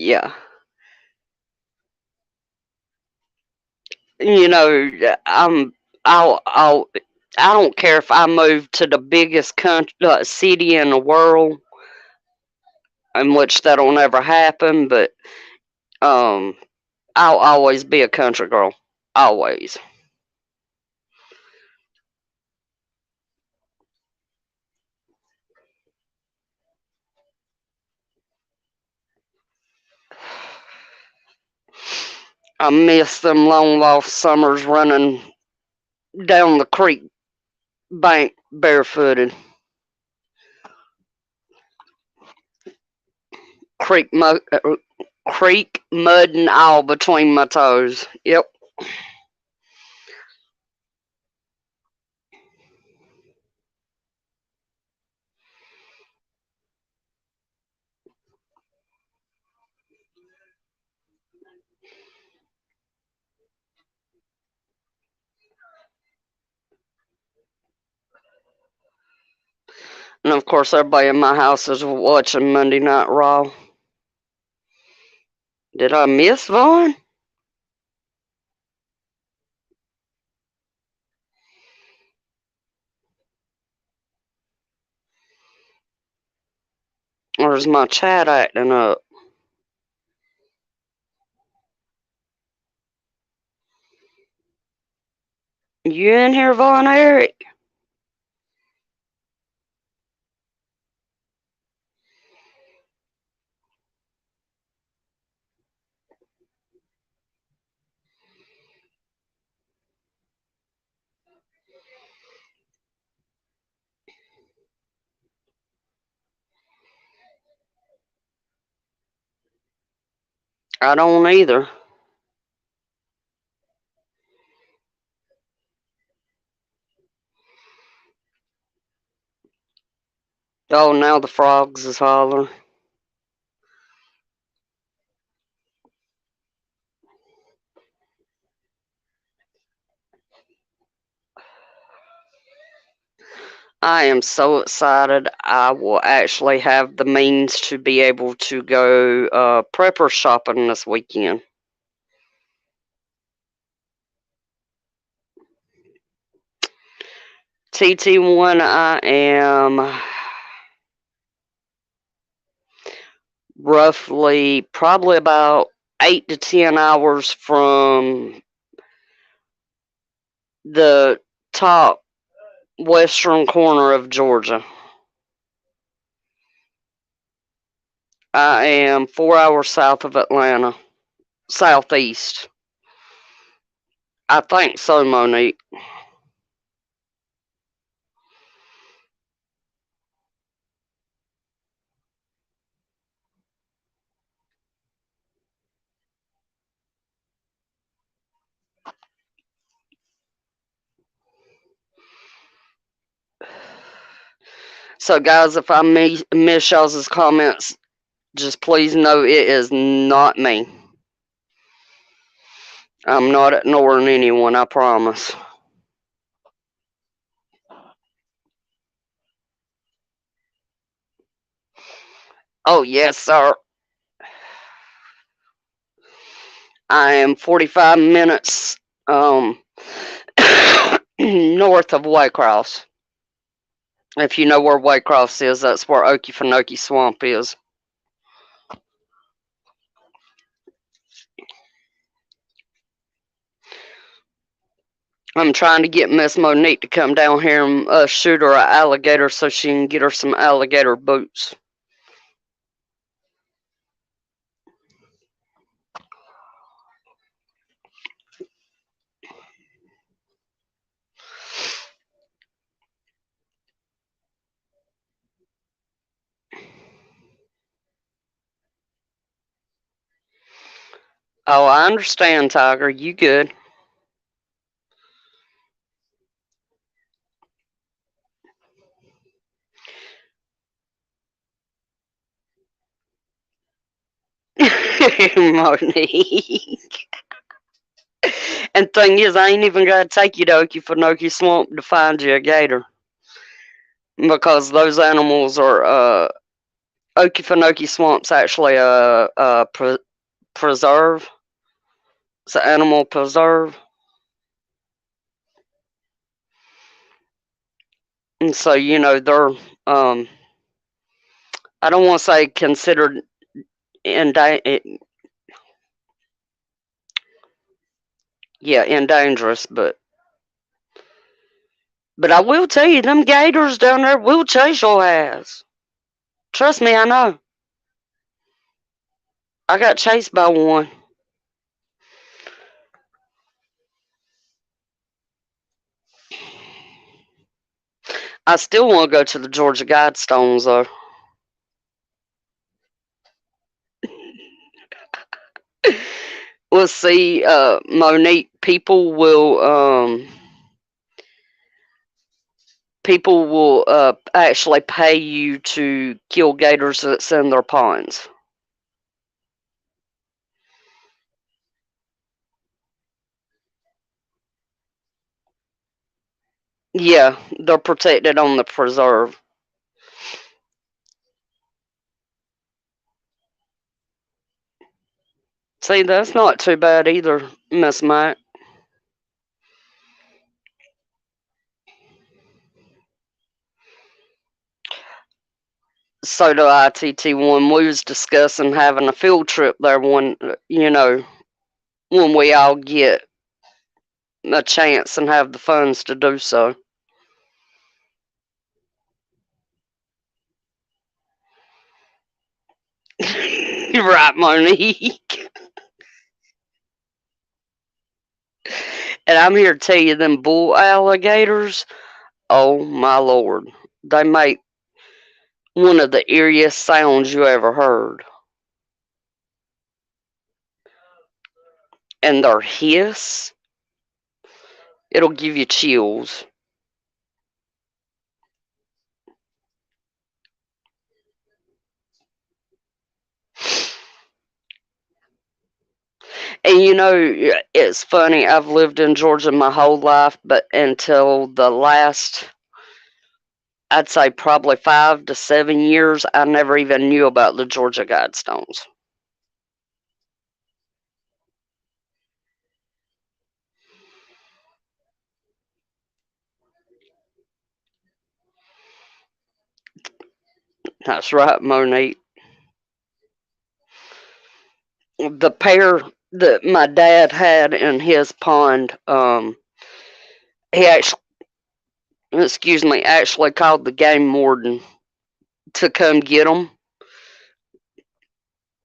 Yeah. You know, I'll I don't care if I move to the biggest country city in the world, in which that'll never happen, but um I'll always be a country girl. Always. I miss them long lost summers running down the creek bank barefooted. Creek mud, creek mud and all between my toes. Yep. And of course, everybody in my house is watching Monday Night Raw. Did I miss Vaughn? Or is my chat acting up? You in here, Vaughn Eric? I don't either. Oh, now the frogs is hollering. I am so excited. I will actually have the means to be able to go prepper shopping this weekend. TT1, I am roughly probably about 8 to 10 hours from the top western corner of Georgia. I am 4 hours south of Atlanta, southeast. I think so, Monique. So, guys, if I miss y'all's comments, just please know it is not me. I'm not ignoring anyone, I promise. Oh, yes, sir. I am 45 minutes north of Waycross. If you know where Waycross is, that's where Okefenokee Swamp is. I'm trying to get Miss Monique to come down here and shoot her an alligator so she can get her some alligator boots. Oh, I understand, Tiger. You good. Monique. And thing is, I ain't even got to take you to Okefenokee Swamp to find you a gator. Because those animals are Okefenokee Swamp's actually a preserve. It's an animal preserve. And so, they're, I don't want to say considered endangerous, but I will tell you, them gators down there will chase your ass. Trust me, I know. I got chased by one. I still want to go to the Georgia Guidestones, though. We'll see, Monique. People will actually pay you to kill gators that's in their ponds. Yeah, they're protected on the preserve. See, that's not too bad either, Miss Mike. So do ITT1. We was discussing having a field trip there when we all get a chance and have the funds to do so. You're right, Monique. And I'm here to tell you, them bull alligators, oh my lord, they make one of the eeriest sounds you ever heard. And their hiss, it'll give you chills. And it's funny, I've lived in Georgia my whole life, but until the last, I'd say probably 5 to 7 years, I never even knew about the Georgia Guidestones. That's right, Monique. The pair that my dad had in his pond, he actually called the game warden to come get them,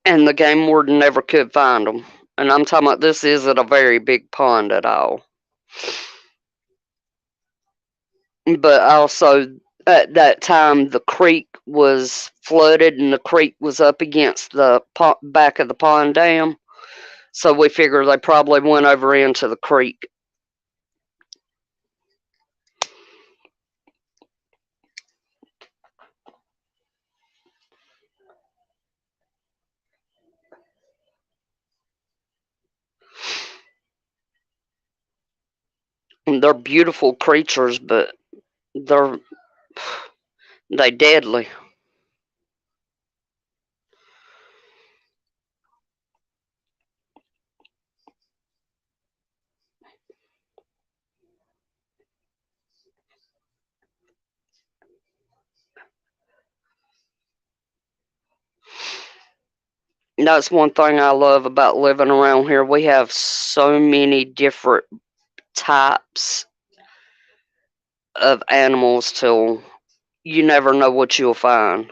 and the game warden never could find them. And I'm talking about, this isn't a very big pond at all. But also, at that time, the creek was flooded and the creek was up against the back of the pond dam. So we figure they probably went over into the creek. And they're beautiful creatures, but they're they deadly. That's one thing I love about living around here. We have so many different types of animals till you never know what you'll find.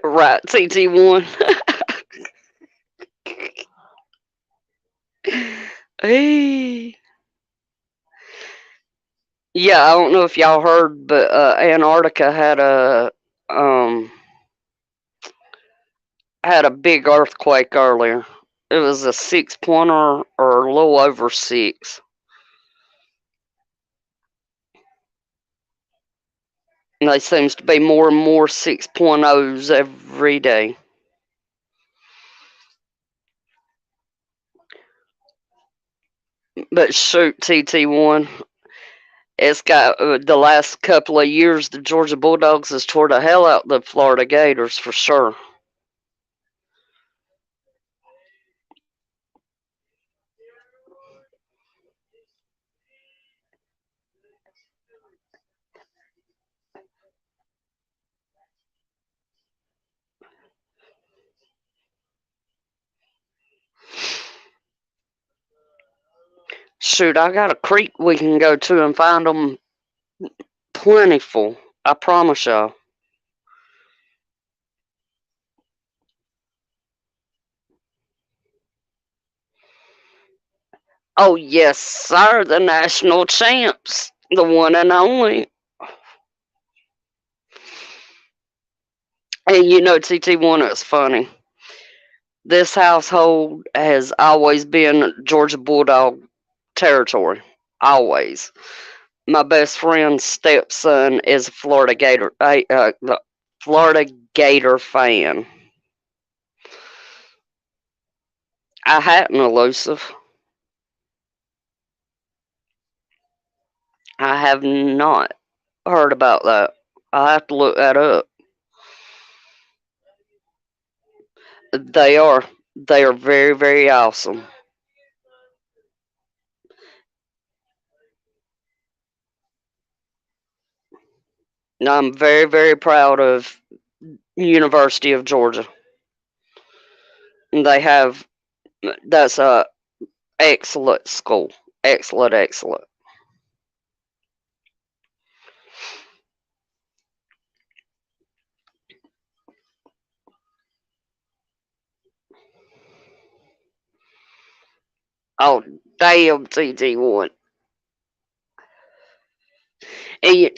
Right, TT1. Hey. Yeah, I don't know if y'all heard, but Antarctica um had a big earthquake earlier. It was a 6 pointer or a little over 6. And there seems to be more and more 6.0s every day. But shoot, TT1, it's got the last couple of years, the Georgia Bulldogs has tore the hell out the Florida Gators for sure. Shoot, I got a creek we can go to and find them plentiful. I promise y'all. Oh, yes, sir, the national champs, the one and only. And you know, TT1 is funny. This household has always been Georgia Bulldog territory. Always. My best friend's stepson is a the Florida Gator fan. I hadn't, elusive. I have not heard about that. I'll have to look that up. They are. They are very, very awesome. And I'm very, very proud of University of Georgia. And they have that's a excellent school. Excellent, excellent. Oh, damn, TT1. And you,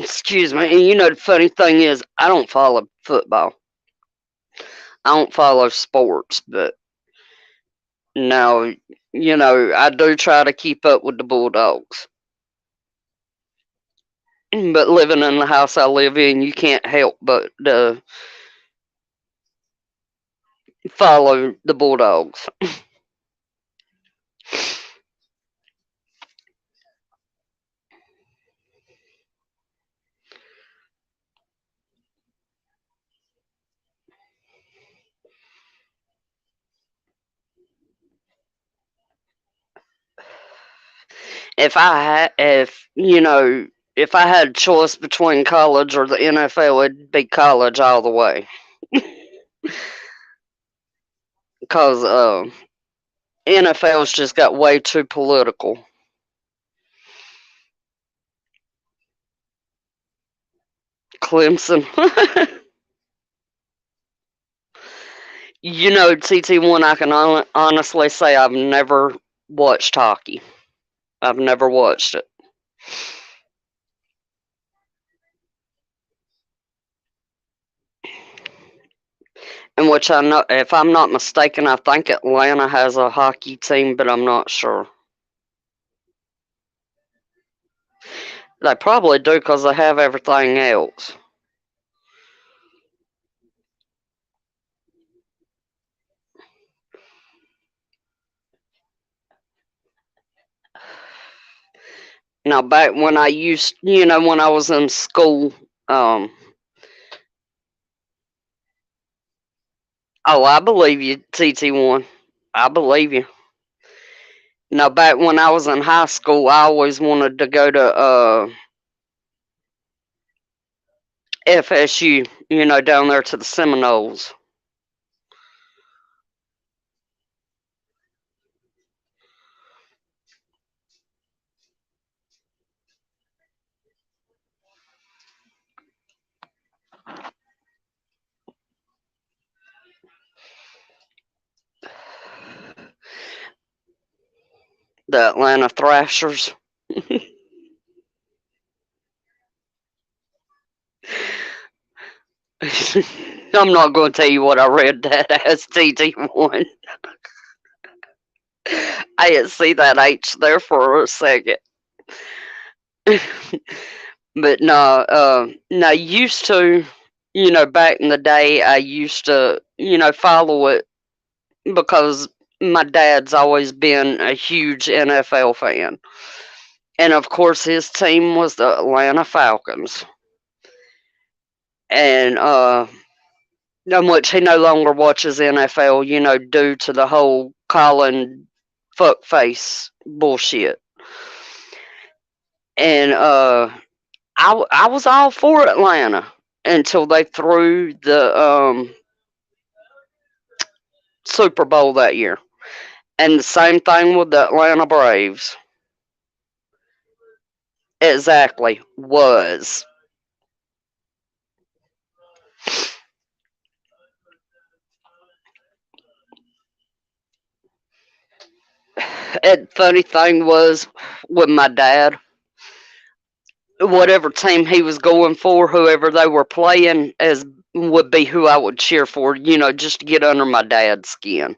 excuse me. And you know the funny thing is, I don't follow football. I don't follow sports, but now, you know, I do try to keep up with the Bulldogs. But living in the house I live in, you can't help but follow the Bulldogs. If you know, if I had a choice between college or the NFL, it'd be college all the way. Because NFL's just got way too political. Clemson. You know, TT1, I can honestly say I've never watched hockey. I've never watched it. In which I know, if I'm not mistaken, I think Atlanta has a hockey team, but I'm not sure. They probably do because they have everything else. Now, back when when I was in school, um, oh, I believe you, TT1. I believe you. Now, back when I was in high school, I always wanted to go to FSU, down there to the Seminoles. The Atlanta Thrashers. I'm not going to tell you what I read that as, TT1. I didn't see that H there for a second. But no, no, used to, back in the day, I used to, follow it because my dad's always been a huge NFL fan. And of course, his team was the Atlanta Falcons. And how much he no longer watches NFL, due to the whole Colin fuckface bullshit. And I was all for Atlanta until they threw the Super Bowl that year. And the same thing with the Atlanta Braves. Exactly. Was. And funny thing was with my dad, whatever team he was going for, whoever they were playing as would be who I would cheer for, just to get under my dad's skin.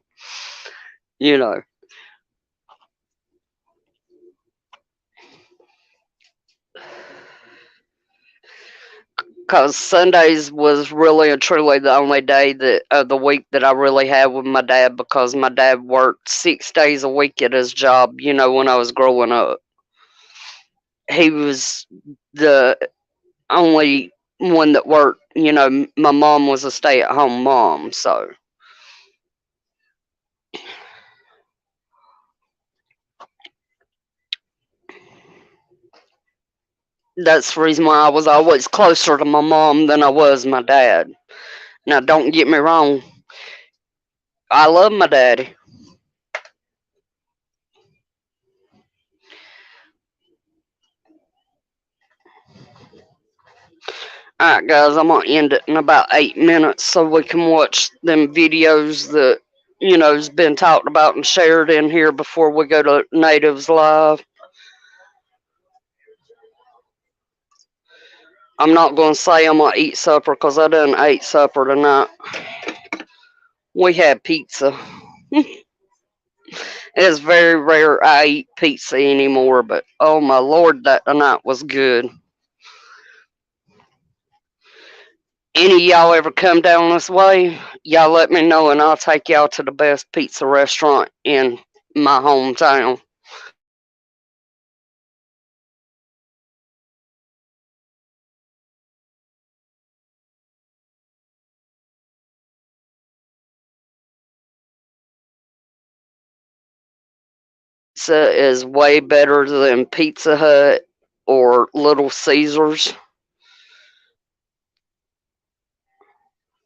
You know. Because Sundays was really and truly the only day that of the week that I really had with my dad because my dad worked 6 days a week at his job, when I was growing up. He was the only one that worked, my mom was a stay at home mom, so that's the reason why I was always closer to my mom than I was my dad. Now, don't get me wrong, I love my daddy. Alright, guys, I'm gonna end it in about 8 minutes so we can watch them videos that, has been talked about and shared in here before we go to Natives Live. I'm not gonna say I'm gonna eat supper because I done ate supper tonight. We had pizza. It's very rare I eat pizza anymore, but oh my lord, that tonight was good. Any of y'all ever come down this way, y'all let me know and I'll take y'all to the best pizza restaurant in my hometown. Pizza is way better than Pizza Hut or Little Caesars.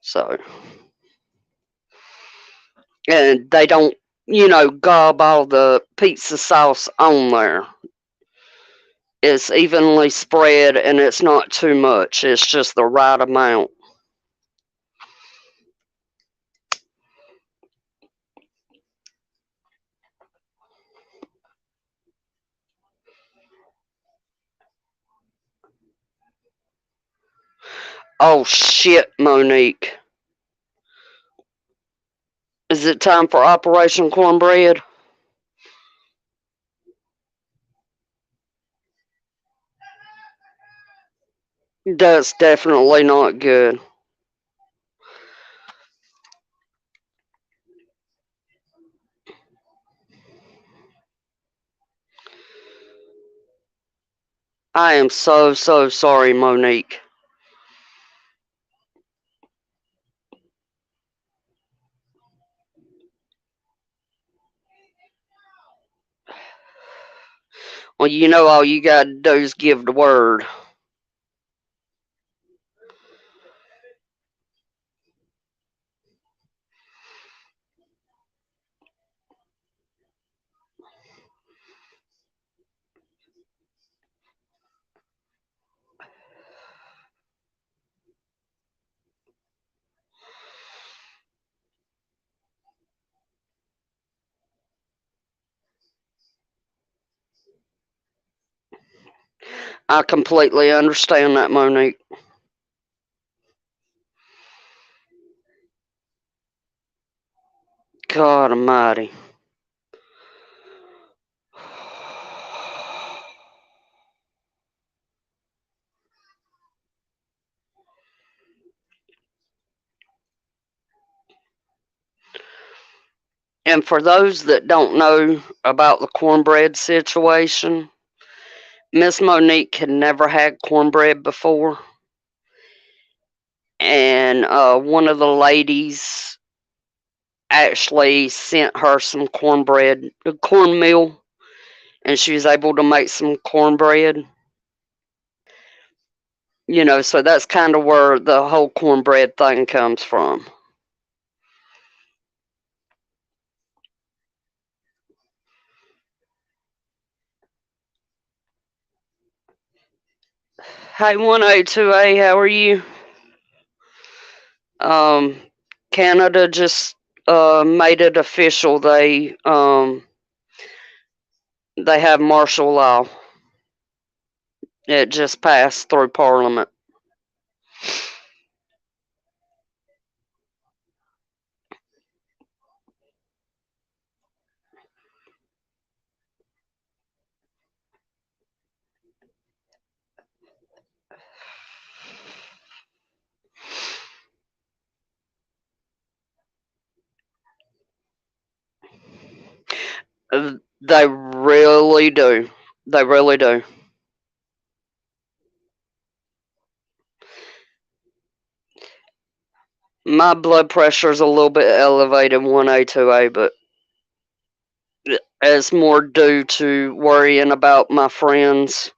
So, and they don't, gob all the pizza sauce on there. It's evenly spread and it's not too much. It's just the right amount. Oh shit, Monique. Is it time for Operation Cornbread? That's definitely not good. I am so, so sorry, Monique. Well, all you gotta do is give the word. I completely understand that, Monique. God almighty. And for those that don't know about the cornbread situation, Miss Monique had never had cornbread before. And one of the ladies actually sent her some cornmeal, and she was able to make some cornbread. So that's kind of where the whole cornbread thing comes from. Hey, 102A, how are you? Canada just made it official. They have martial law. It just passed through Parliament. They really do. They really do. My blood pressure is a little bit elevated, 1A, 2A, but it's more due to worrying about my friends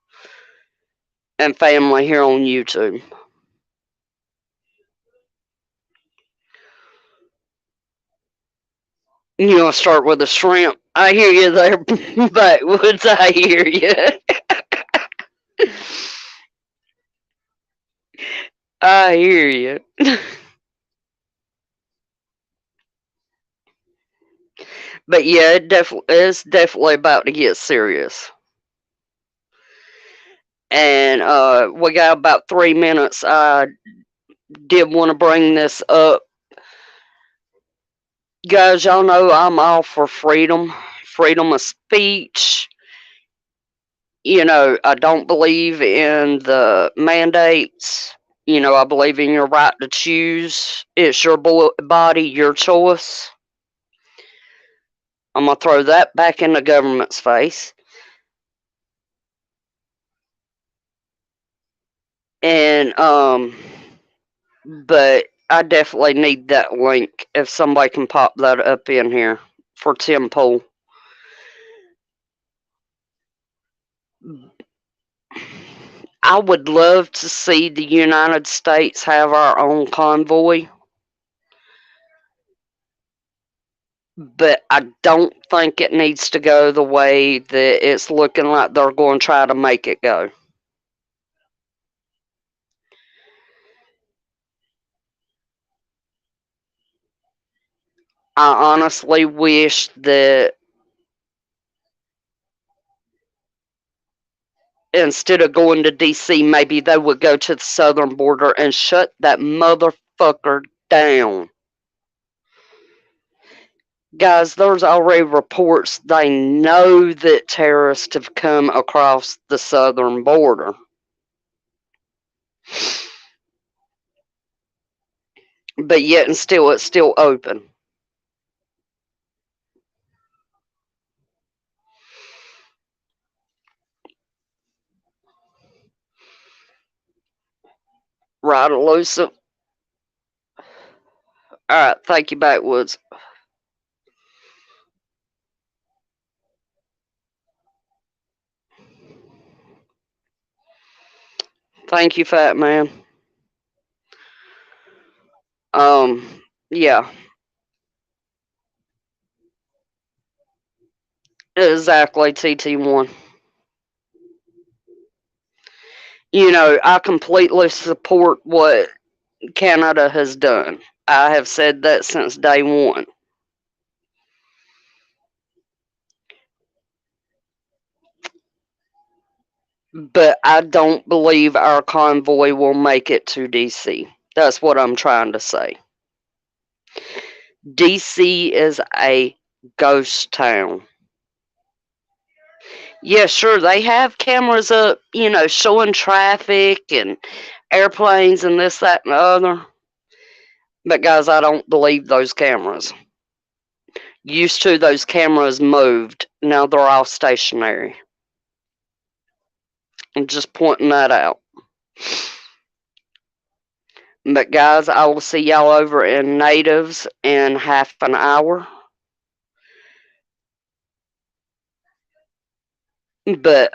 and family here on YouTube. You want to start with the shrimp? I hear you there, Backwoods. I hear you. I hear you. But yeah, it's definitely about to get serious. And we got about 3 minutes. I did want to bring this up. Guys, y'all know I'm all for freedom of speech. I don't believe in the mandates. I believe in your right to choose. It's your body, your choice. I'm going to throw that back in the government's face. And, but I definitely need that link if somebody can pop that up in here for Tim Pool. I would love to see the United States have our own convoy, but I don't think it needs to go the way that it's looking like they're going to try to make it go. I honestly wish that instead of going to DC, maybe they would go to the southern border and shut that motherfucker down. Guys, there's already reports they know that terrorists have come across the southern border. But yet and still, it's still open. Right, elusive. Alright, thank you, Backwoods. Thank you, Fat Man. Yeah. Exactly, TT1. I completely support what Canada has done. I have said that since day one. But I don't believe our convoy will make it to DC. That's what I'm trying to say. DC is a ghost town. Yeah, sure, they have cameras up, showing traffic and airplanes and this, that, and the other. But guys, I don't believe those cameras. Used to, those cameras moved. Now they're all stationary. I'm just pointing that out. But guys, I will see y'all over in Natives in half an hour. But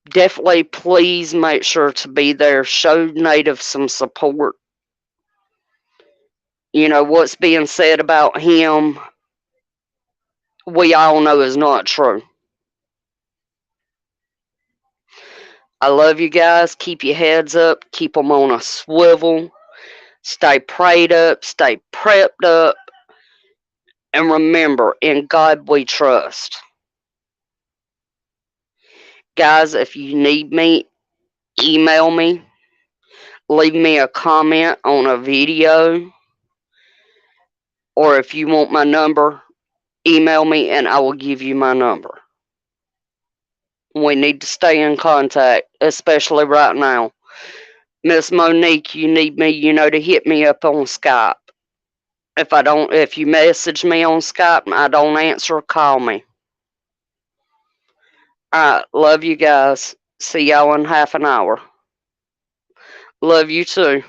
definitely please make sure to be there. Show Native some support. You know, what's being said about him, we all know is not true. I love you guys. Keep your heads up. Keep them on a swivel. Stay prayed up. Stay prepped up. And remember, in God we trust. Guys, if you need me, email me. Leave me a comment on a video. Or if you want my number, email me and I will give you my number. We need to stay in contact, especially right now. Miss Monique, you need me, to hit me up on Skype. If you message me on Skype and I don't answer, call me. Alright, love you guys. See y'all in half an hour. Love you too.